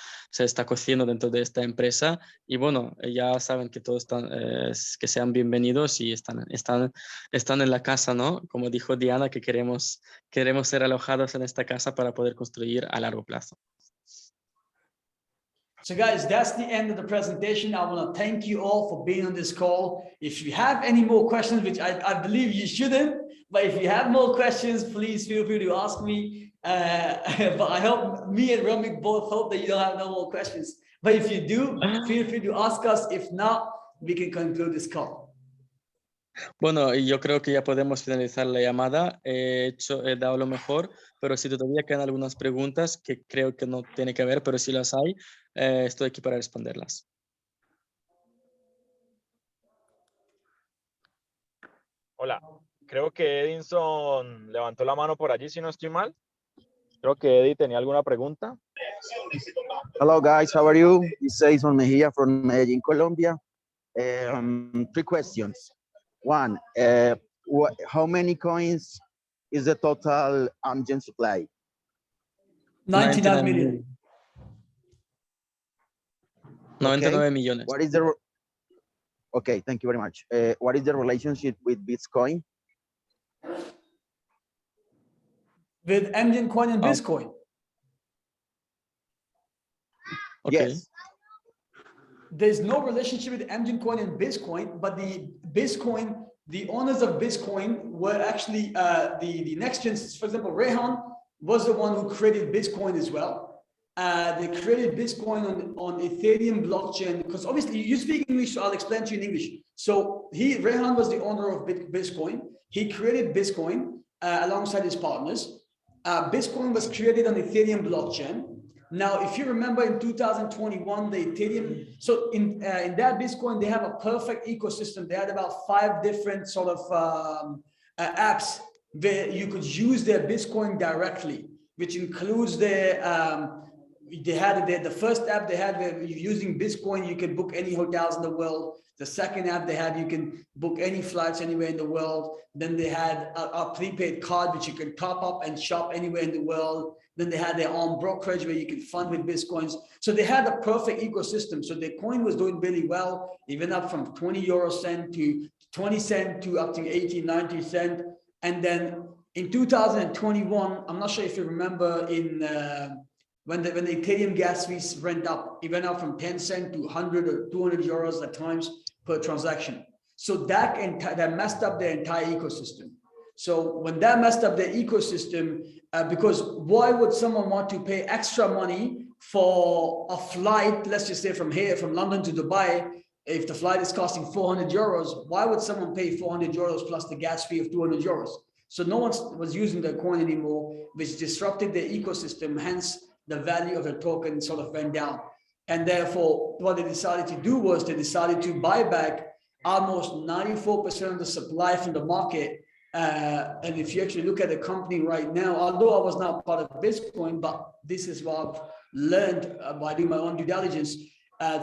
cociendo dentro de esta empresa. Y bueno, ya saben que todos que sean bienvenidos y están en la casa, ¿no? Como dijo Diana, que queremos ser alojados en esta casa para poder construir a largo plazo. So guys, that's the end of the presentation. I want to thank you all for being on this call. If you have any more questions, which I believe you shouldn't, but if you have more questions, please feel free to ask me. But I hope me and Romik both hope that you don't have no more questions. But if you do, feel free to ask us. If not, we can conclude this call. Bueno, yo creo que ya podemos finalizar la llamada. He dado lo mejor, pero si todavía quedan algunas preguntas, que creo que no tiene que haber, pero si las hay, estoy aquí para responderlas. Hola, creo que Edinson levantó la mano por allí, si no estoy mal. Creo que Eddie tenía alguna pregunta. Hello guys, how are you? This is Edison Mejia from Medellín, Colombia. 3 questions. One, how many coins is the total NextGen supply? 99 million. 99 millones. What is the okay, thank you very much. What is the relationship with Bitcoin? With NextGen coin and Bitcoin. Okay. Yes. There's no relationship with NextGen coin and Bitcoin, but the Bitcoin, the owners of Bitcoin were actually the NextGen. For example, Rehan was the one who created Bitcoin as well. They created Bitcoin on Ethereum blockchain, because obviously you speak English, so I'll explain to you in English. So Rehan was the owner of Bitcoin. He created Bitcoin alongside his partners. Bitcoin was created on Ethereum blockchain. Now, if you remember in 2021, the Ethereum, so in that Bitcoin, they have a perfect ecosystem. They had about 5 different sort of apps where you could use their Bitcoin directly, which includes their, the first app they had where using Bitcoin, you can book any hotels in the world. The second app they had, you can book any flights anywhere in the world. Then they had a prepaid card, which you can top up and shop anywhere in the world. Then they had their own brokerage where you can fund with Bitcoins. So they had a perfect ecosystem. So their coin was doing really well, even up from 20 euro cent to 20 cent to up to 80, 90 cent. And then in 2021, I'm not sure if you remember when the Ethereum gas fees went up, it went up from 10 cent to 100 or 200 euros at times per transaction. So that messed up their entire ecosystem. So when that messed up their ecosystem, because why would someone want to pay extra money for a flight, let's just say from London to Dubai, if the flight is costing 400 euros, why would someone pay 400 euros plus the gas fee of 200 euros? So no one was using their coin anymore, which disrupted their ecosystem. Hence, the value of the token sort of went down. And therefore, what they decided to do was they decided to buy back almost 94% of the supply from the market. And if you actually look at the company right now, although I was not part of Bitcoin, but this is what I've learned by doing my own due diligence.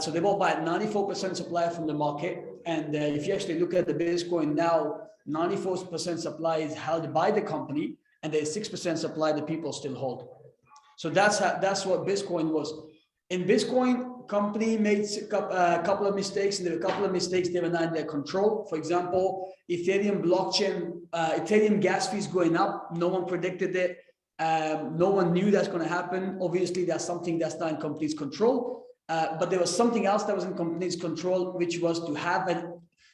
So they bought by 94% supply from the market. And if you actually look at the Bitcoin now, 94% supply is held by the company, and there's 6% supply that people still hold. So that's what Bitcoin was. In Bitcoin, company made a couple of mistakes, and there were a couple of mistakes they were not in their control. For example, Ethereum blockchain, Ethereum gas fees going up. No one predicted it. No one knew that's going to happen. Obviously, that's something that's not in company's control. But there was something else that was in company's control, which was to have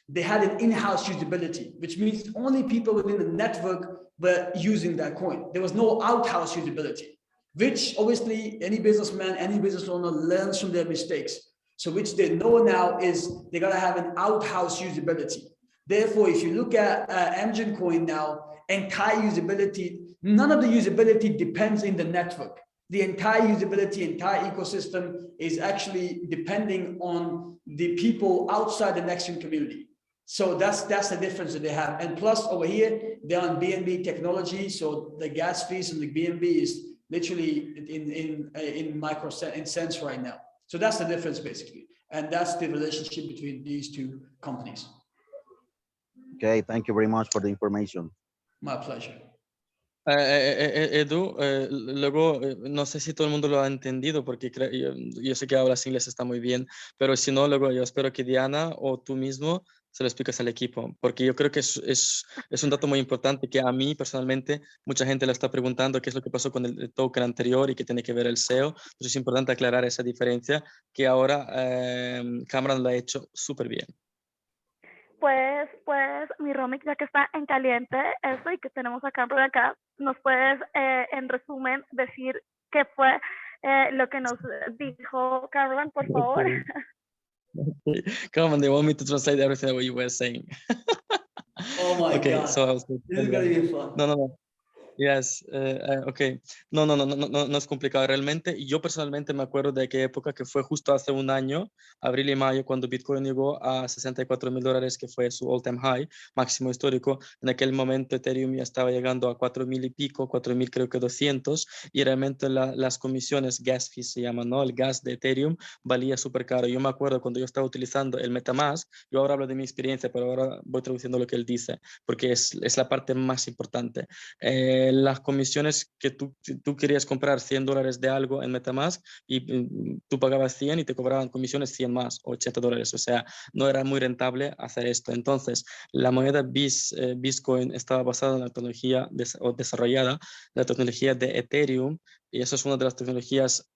they had an in-house usability, which means only people within the network were using that coin. There was no out-house usability, which obviously any businessman, any business owner learns from their mistakes. So which they know now is they got to have an out-house usability. Therefore, if you look at NextGen coin now, entire usability, none of the usability depends in the network. The entire usability, entire ecosystem is actually depending on the people outside the NextGen community. So that's the difference that they have. And plus over here, they're on BNB technology. So the gas fees and the BNB is literally in cents right now. So that's the difference basically. And that's the relationship between these two companies. Okay, thank you very much for the information. My pleasure. Edu, luego no sé si todo el mundo lo ha entendido porque yo sé que hablas inglés, está muy bien, pero si no, luego yo espero que Diana o tú mismo se lo expliques al equipo, porque yo creo que es un dato muy importante que a mí personalmente mucha gente le está preguntando qué es lo que pasó con el token anterior y qué tiene que ver el SEO. Entonces es importante aclarar esa diferencia que ahora Cameron lo ha hecho súper bien. Pues, mi Romic, ya que está en caliente eso y que tenemos a Cameron acá, ¿nos puedes, en resumen, decir qué fue lo que nos dijo Cameron, por favor? Okay. Come on, they want me to translate everything that you were saying. Oh my God. So this is going to be fun. No. Yes, ok. No es complicado realmente. Yo personalmente me acuerdo de qué época, que fue justo hace un año, abril y mayo, cuando Bitcoin llegó a $64,000, que fue su all-time high, máximo histórico. En aquel momento Ethereum ya estaba llegando a 4,000 y pico, 4,000 creo que 200, y realmente las comisiones, gas fees se llaman, ¿no? El gas de Ethereum valía súper caro. Yo me acuerdo cuando yo estaba utilizando el MetaMask, yo ahora hablo de mi experiencia, pero ahora voy traduciendo lo que él dice, porque es la parte más importante. Las comisiones que tú querías comprar $100 de algo en MetaMask y tú pagabas 100 y te cobraban comisiones 100 más, $80. O sea, no era muy rentable hacer esto. Entonces, la moneda Bitcoin estaba basada en la tecnología o desarrollada, la tecnología de Ethereum, y eso es una de las tecnologías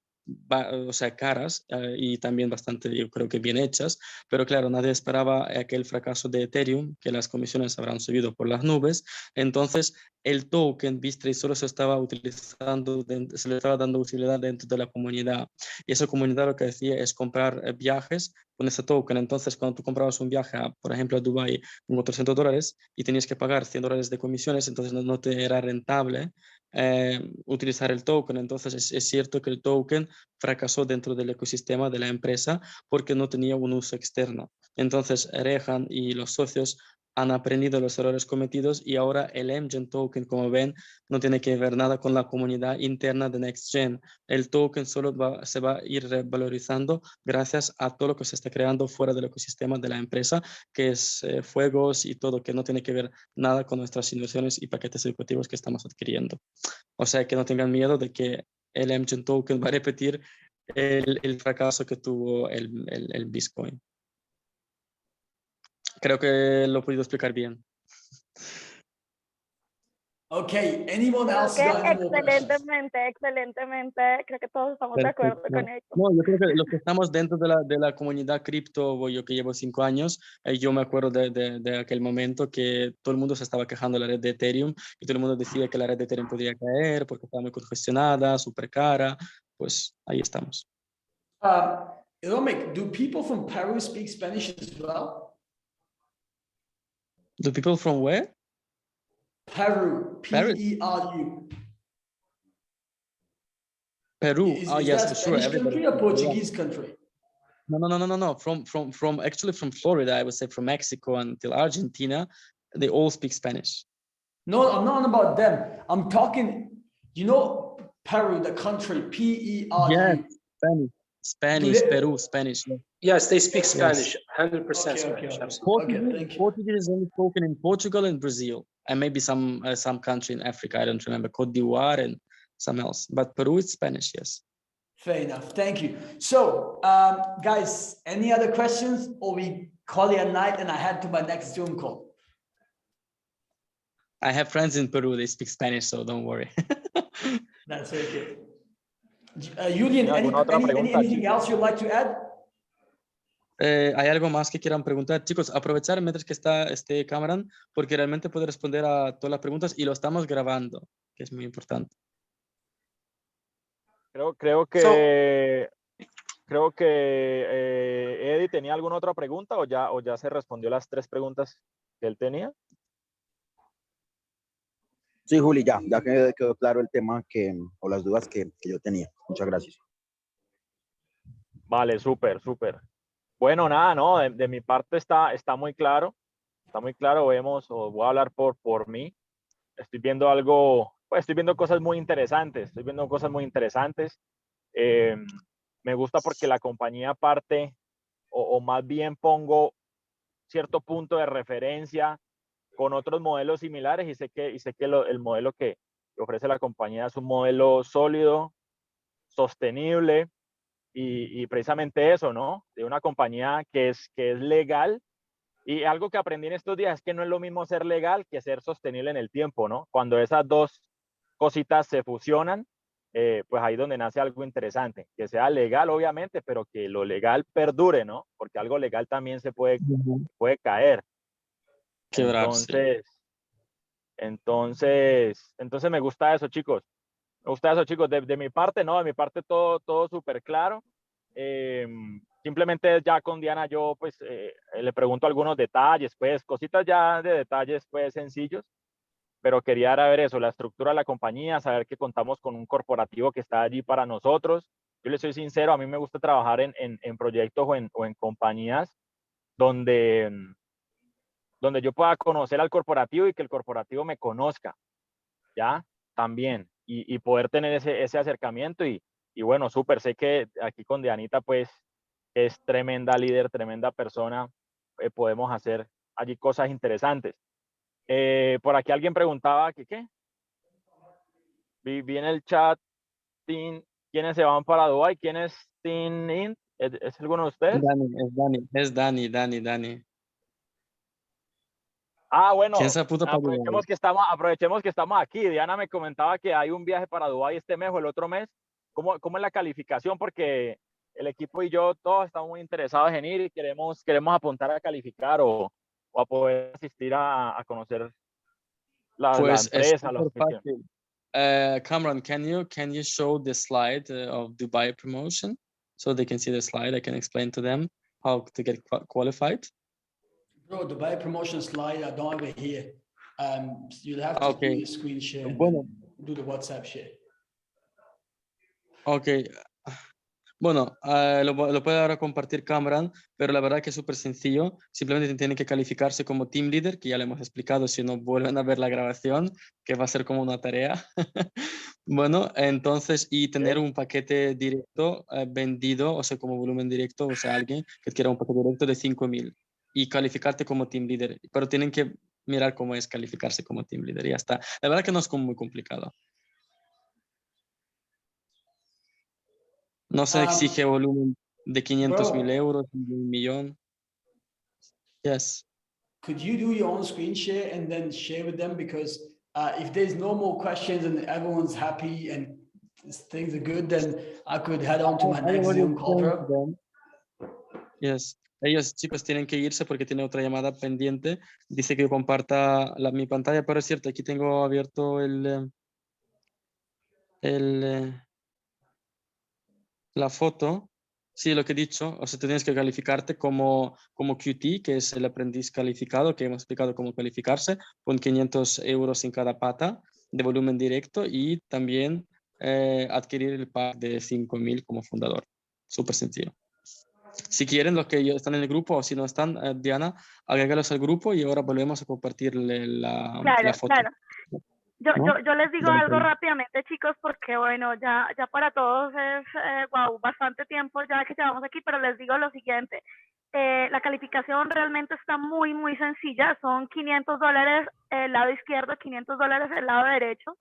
o sea, caras y también bastante, yo creo que bien hechas, pero claro, nadie esperaba aquel fracaso de Ethereum, que las comisiones habrán subido por las nubes. Entonces, el token Bistrate solo se estaba utilizando, se le estaba dando utilidad dentro de la comunidad, y esa comunidad lo que hacía es comprar viajes con ese token. Entonces, cuando tú comprabas un viaje, por ejemplo, a Dubái, con $400 y tenías que pagar $100 de comisiones, entonces no te era rentable utilizar el token. Entonces es cierto que el token fracasó dentro del ecosistema de la empresa porque no tenía un uso externo. Entonces Rehan y los socios han aprendido los errores cometidos y ahora el NextGen token, como ven, no tiene que ver nada con la comunidad interna de NextGen. El token solo se va a ir revalorizando gracias a todo lo que se está creando fuera del ecosistema de la empresa, que es fuegos y todo, que no tiene que ver nada con nuestras inversiones y paquetes educativos que estamos adquiriendo. O sea, que no tengan miedo de que el NextGen token va a repetir el fracaso que tuvo el Bitcoin. Creo que lo he podido explicar bien. Okay, anyone Creo else que got any more questions? excelentemente, creo que todos estamos de acuerdo Perfecto. con eso. No, yo creo que los que estamos dentro de la comunidad cripto, yo que llevo 5 años, yo me acuerdo de aquel momento que todo el mundo se estaba quejando de la red de Ethereum y todo el mundo decía que la red de Ethereum podría caer porque estaba muy congestionada, súper cara. Pues ahí estamos. Romek, do people from Peru speak Spanish as well? The people from where? Peru, Paris? P-E-R-U. Peru. Is, Oh, is yes, that for a sure. Spanish Everybody. country or Yeah. Portuguese country? No. From actually from Florida, I would say from Mexico until Argentina, they all speak Spanish. No, I'm not on about them. I'm talking, you know, Peru, the country, Yes, P-E-R-U. Spanish, Do Spanish, they? Peru, Spanish. Yeah. Yes, they speak Yes. Spanish, 100% Okay, Spanish. okay. Absolutely. Okay, thank you. Portuguese is only spoken in Portugal and Brazil, and maybe some country in Africa. I don't remember, Côte d'Ivoire and some else. But Peru is Spanish, yes. Fair enough. Thank you. So, guys, any other questions, or we call it a night and I head to my next Zoom call? I have friends in Peru. They speak Spanish, so don't worry. That's okay. Julian, ¿Alguna otra pregunta, anything chicos? else you'd like to add? ¿Hay algo más que quieran preguntar? Chicos, aprovechar mientras que está Cameron, porque realmente puede responder a todas las preguntas y lo estamos grabando, que es muy importante. Creo que Eddie tenía alguna otra pregunta o ya se respondió las 3 preguntas que él tenía. Sí, Juli, ya quedó claro el tema o las dudas que yo tenía. Muchas gracias. Vale, súper. Bueno, nada, no, de mi parte está muy claro. Está muy claro, voy a hablar por mí. Estoy viendo estoy viendo cosas muy interesantes. Me gusta porque la compañía parte, o más bien pongo cierto punto de referencia con otros modelos similares y sé que el modelo que ofrece la compañía es un modelo sólido, sostenible y precisamente eso, ¿no? De una compañía que es legal. Y algo que aprendí en estos días es que no es lo mismo ser legal que ser sostenible en el tiempo, ¿no? Cuando esas dos cositas se fusionan, pues ahí es donde nace algo interesante. Que sea legal, obviamente, pero que lo legal perdure, ¿no? Porque algo legal también se puede caer. Quebrarse. Entonces me gusta eso, chicos. De mi parte, no, de mi parte todo súper claro. Simplemente ya con Diana yo pues le pregunto algunos detalles, pues cositas ya de detalles pues sencillos. pero quería ver eso, la estructura de la compañía, saber que contamos con un corporativo que está allí para nosotros. Yo les soy sincero, a mí me gusta trabajar en proyectos o en compañías donde yo pueda conocer al corporativo y que el corporativo me conozca, ¿ya? También, y poder tener ese acercamiento y bueno, súper, sé que aquí con Dianita, pues, es tremenda líder, tremenda persona, podemos hacer allí cosas interesantes. Por aquí alguien preguntaba que qué. Vi en el chat, ¿quiénes se van para Dubái? ¿Quién es Team In? ¿Es alguno de ustedes? Dani. Ah, bueno, ¿Quién se apunta para Dubái? aprovechemos que estamos aquí. Diana me comentaba que hay un viaje para Dubái este mes o el otro mes. ¿Cómo es la calificación? Porque el equipo y yo todos estamos muy interesados en ir y queremos apuntar a calificar o a poder asistir a conocer la Pues es empresa, los súper fácil. Cameron, can you show the slide of Dubai promotion so they can see the slide? I can explain to them how to get qualified. Bro, the buy promotion slide, I don't have it here. You'll have to do the screen share and Bueno. do the WhatsApp share. Ok. Bueno, lo puede ahora compartir Cameron, pero la verdad que es súper sencillo. Simplemente tienen que calificarse como team leader, que ya le hemos explicado si no vuelven a ver la grabación, que va a ser como una tarea. Bueno, entonces, y tener un paquete directo vendido, o sea, como volumen directo, o sea, alguien que quiera un paquete directo de 5.000 y calificarte como team leader. Pero tienen que mirar cómo es calificarse como team leader y ya está. La verdad que no es como muy complicado. No se exige volumen de 500.000 euros, de 1.000.000. Yes. Could you do your own screen share and then share with them? Because if there's no more questions and everyone's happy and things are good, then I could head on to my next Zoom call, bro. Yes. Ellos, chicos, tienen que irse porque tiene otra llamada pendiente. Dice que comparta mi pantalla, pero es cierto, aquí tengo abierto la foto. Sí, lo que he dicho, o sea, tú tienes que calificarte como QT, que es el aprendiz calificado, que hemos explicado cómo calificarse, con 500 euros en cada pata de volumen directo y también adquirir el pack de 5.000 como fundador. Súper sencillo. Si quieren, los que están en el grupo, o si no están, Diana, agrégalos al grupo y ahora volvemos a compartirle la foto. Claro. Yo les digo algo rápidamente, chicos, porque bueno, ya para todos es bastante tiempo ya que llevamos aquí, pero les digo lo siguiente. La calificación realmente está muy, muy sencilla. Son $500 el lado izquierdo, $500 el lado derecho.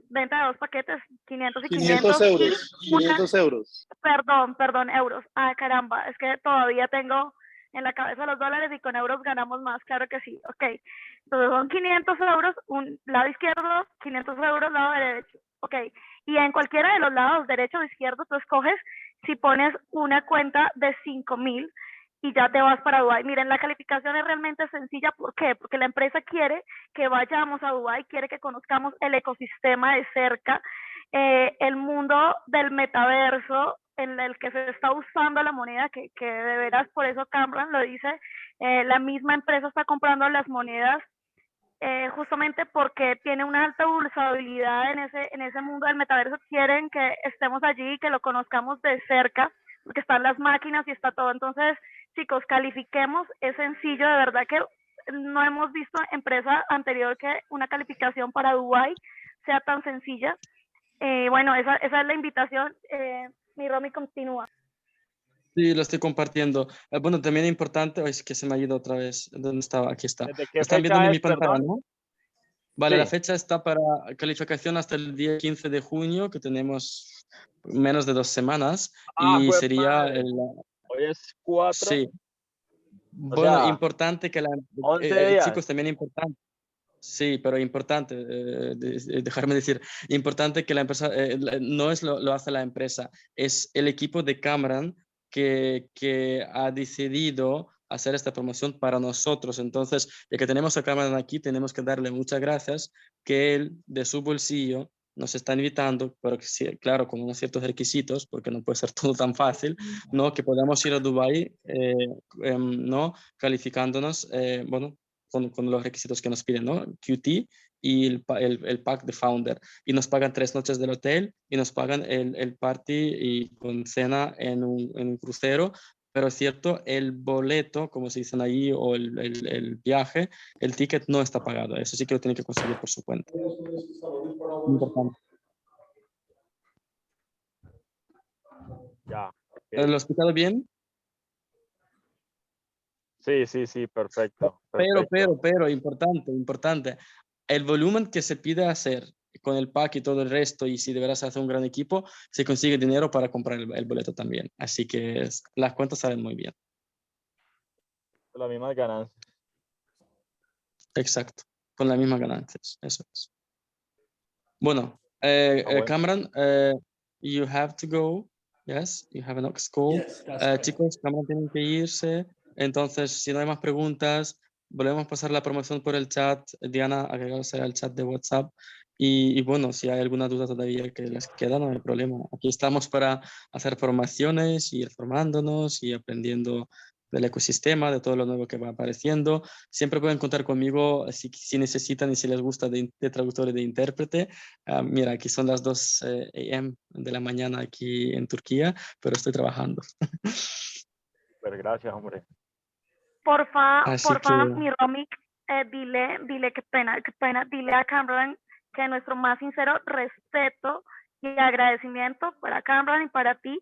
Venta de 2 paquetes, 500 y 500 euros. 500 euros. Perdón, euros. Ah, caramba, es que todavía tengo en la cabeza los dólares y con euros ganamos más, claro que sí. Ok, entonces son 500 euros, un lado izquierdo, 500 euros lado derecho. Ok, y en cualquiera de los lados, derecho o izquierdo, tú escoges si pones una cuenta de 5.000 y ya te vas para Dubái. Miren, la calificación es realmente sencilla. ¿Por qué? Porque la empresa quiere que vayamos a Dubái, quiere que conozcamos el ecosistema de cerca, el mundo del metaverso en el que se está usando la moneda, que de veras, por eso Cameron lo dice, la misma empresa está comprando las monedas justamente porque tiene una alta usabilidad en ese mundo del metaverso. Quieren que estemos allí y que lo conozcamos de cerca, porque están las máquinas y está todo. Entonces, chicos, califiquemos, es sencillo, de verdad que no hemos visto empresa anterior que una calificación para Dubái sea tan sencilla. Bueno, esa es la invitación. Mi Romy continúa. Sí, lo estoy compartiendo. Bueno, también es importante, es que se me ha ido otra vez. ¿Dónde estaba? Aquí está. ¿De qué ¿Están fecha viendo en es, mi pantalla, perdón? no? Vale, Sí. la fecha está para calificación hasta el día 15 de junio, que tenemos menos de 2 semanas. Y pues sería madre. Hoy es 4. Sí. Bueno, sea, importante que 11 días. chicos, también importante. Sí, pero importante, dejarme decir, importante que la empresa, no es lo hace la empresa, es el equipo de Cameron que ha decidido hacer esta promoción para nosotros. Entonces, ya que tenemos a Cameron aquí, tenemos que darle muchas gracias que él, de su bolsillo, nos está invitando, pero que sí, claro, con unos ciertos requisitos, porque no puede ser todo tan fácil, ¿no? Que podamos ir a Dubái, ¿no? Calificándonos, bueno, con los requisitos que nos piden, ¿no? QT y el pack de Founder. Y nos pagan 3 noches del hotel y nos pagan el party y con cena en un crucero. Pero es cierto, el boleto, como se dicen ahí, o el viaje, el ticket no está pagado. Eso sí que lo tiene que conseguir por su cuenta. Importante. Ya. ¿Lo he explicado bien? Sí, perfecto. Pero, importante. El volumen que se pide hacer con el pack y todo el resto, y si deberás hacer un gran equipo, se consigue dinero para comprar el boleto también. Así que las cuentas salen muy bien. Las mismas ganancias. Exacto, con las mismas ganancias. Eso es. Bueno, bueno. Cameron, you have to go. Yes, you have a next call. Yes, that's correct. Chicos, Cameron tienen que irse. Entonces, si no hay más preguntas, volvemos a pasar la promoción por el chat. Diana, agregarse al chat de WhatsApp. Y bueno, si hay alguna duda todavía que les queda, no hay problema. Aquí estamos para hacer formaciones, ir formándonos y aprendiendo del ecosistema, de todo lo nuevo que va apareciendo. Siempre pueden contar conmigo si necesitan y si les gusta de traductor y de intérprete. Mira, aquí son las 2 a.m. de la mañana aquí en Turquía, pero estoy trabajando. Pero gracias, hombre. Porfa, que... mi Romik, dile qué pena, dile a Cameron que nuestro más sincero respeto y agradecimiento para Cameron y para ti,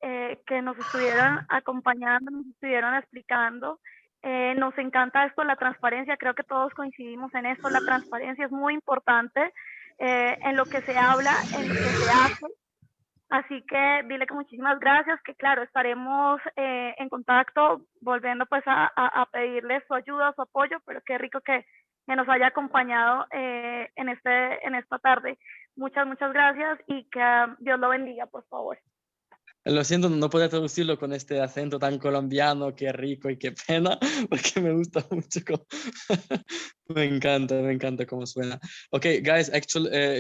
que nos estuvieron acompañando, nos estuvieron explicando. Nos encanta esto, la transparencia, creo que todos coincidimos en esto, la transparencia es muy importante en lo que se habla, en lo que se hace. Así que dile que muchísimas gracias, que claro, estaremos en contacto, volviendo pues a pedirle su ayuda, su apoyo, pero qué rico que nos haya acompañado en esta tarde. Muchas gracias y que Dios lo bendiga, por favor. Lo siento, no puedo traducirlo con este acento tan colombiano, qué rico y qué pena, porque me gusta mucho. Me encanta cómo suena. Ok, guys,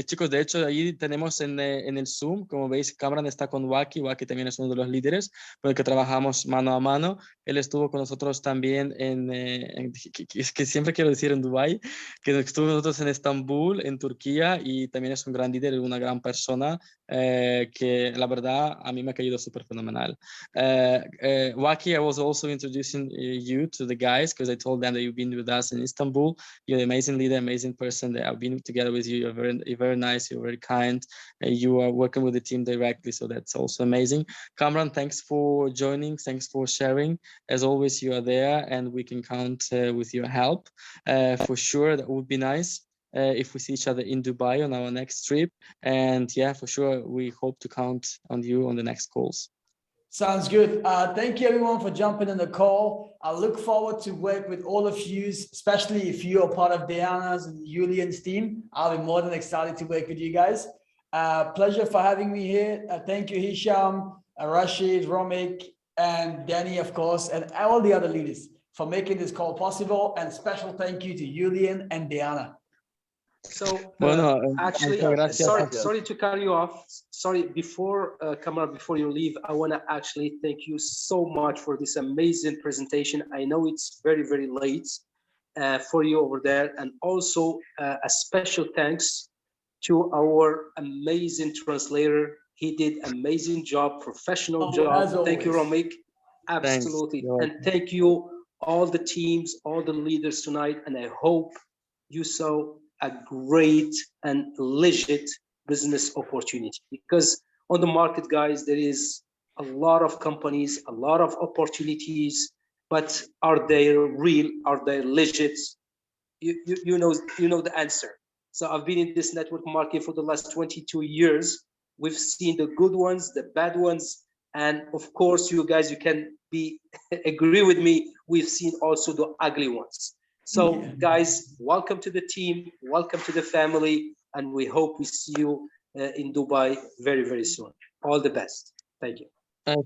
chicos, de hecho, ahí tenemos en el Zoom, como veis, Cameron está con Waki también es uno de los líderes con el que trabajamos mano a mano. Él estuvo con nosotros también es que siempre quiero decir en Dubái, que estuvo con nosotros en Estambul, en Turquía, y también es un gran líder, una gran persona, que la verdad a mí me ha caído súper fenomenal. Waki, I was also introducing you to the guys because I told them that you've been with us in Istanbul. You're an amazing leader, amazing person. That I've been together with you. You're very nice. You're very kind. You are working with the team directly, so that's also amazing. Cameron, thanks for joining. Thanks for sharing. As always, you are there, and we can count with your help. For sure, that would be nice. If we see each other in Dubai on our next trip. And yeah, for sure, we hope to count on you on the next calls. Sounds good. Thank you everyone for jumping on the call. I look forward to work with all of you, especially if you are part of Diana's and Julian's team. I'll be more than excited to work with you guys. Pleasure for having me here. Thank you, Hisham, Rashid, Romik, and Danny, of course, and all the other leaders for making this call possible. And special thank you to Julian and Diana. So actually, sorry to cut you off. Sorry, before Kamara, before you leave, I want to actually thank you so much for this amazing presentation. I know it's very, very late for you over there. And also a special thanks to our amazing translator. He did amazing job, professional job. Thank you, Romik. Absolutely. And thank you all the teams, all the leaders tonight. And I hope you saw a great and legit business opportunity, because on the market, guys, there is a lot of companies, a lot of opportunities, but are they real? Are they legit? You know the answer. So I've been in this network market for the last 22 years. We've seen the good ones, the bad ones, and of course, you guys, you can agree with me. We've seen also the ugly ones. So guys, welcome to the team, welcome to the family, and we hope we see you in Dubai very, very soon. All the best. Thank you.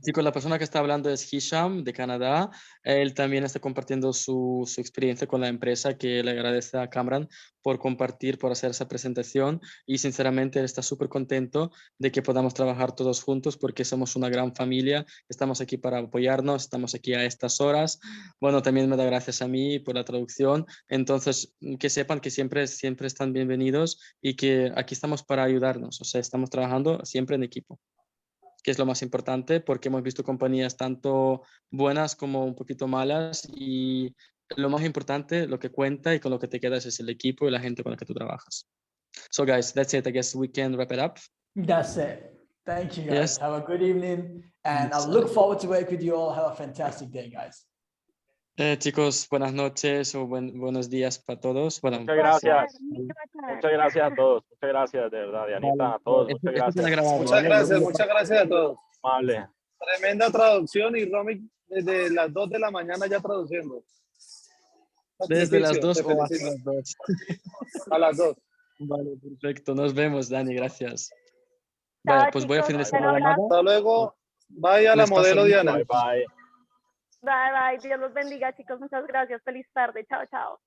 Chicos, la persona que está hablando es Hisham de Canadá. Él también está compartiendo su experiencia con la empresa, que le agradece a Cameron por compartir, por hacer esa presentación. Y sinceramente él está súper contento de que podamos trabajar todos juntos porque somos una gran familia. Estamos aquí para apoyarnos, estamos aquí a estas horas. Bueno, también me da gracias a mí por la traducción. Entonces, que sepan que siempre están bienvenidos y que aquí estamos para ayudarnos. O sea, estamos trabajando siempre en equipo, que es lo más importante, porque hemos visto compañías tanto buenas como un poquito malas, y lo más importante, lo que cuenta y con lo que te quedas es el equipo y la gente con la que tú trabajas. So guys, that's it. I guess we can wrap it up. That's it. Thank you guys. Yes. Have a good evening. And I look forward to work with you all. Have a fantastic day, guys. Chicos, buenas noches o buenos días para todos. Bueno, Muchas gracias. Muchas gracias a todos. Muchas gracias, de verdad, Dianita, a todos. Muchas gracias. Muchas gracias a todos. Amable. Tremenda traducción y Romy desde las 2 de la mañana ya traduciendo. desde las Sacrificio, 2 te o hasta felicito. las 2. A las 2. Vale, perfecto. Nos vemos, Dani. Gracias. Chao, Vale, pues voy a chicos, finalizar un la llamada. Hasta luego. Vaya la Les paso modelo el Diana. Bye, bye. Bye, bye. Dios los bendiga, chicos. Muchas gracias. Feliz tarde. Chao, chao.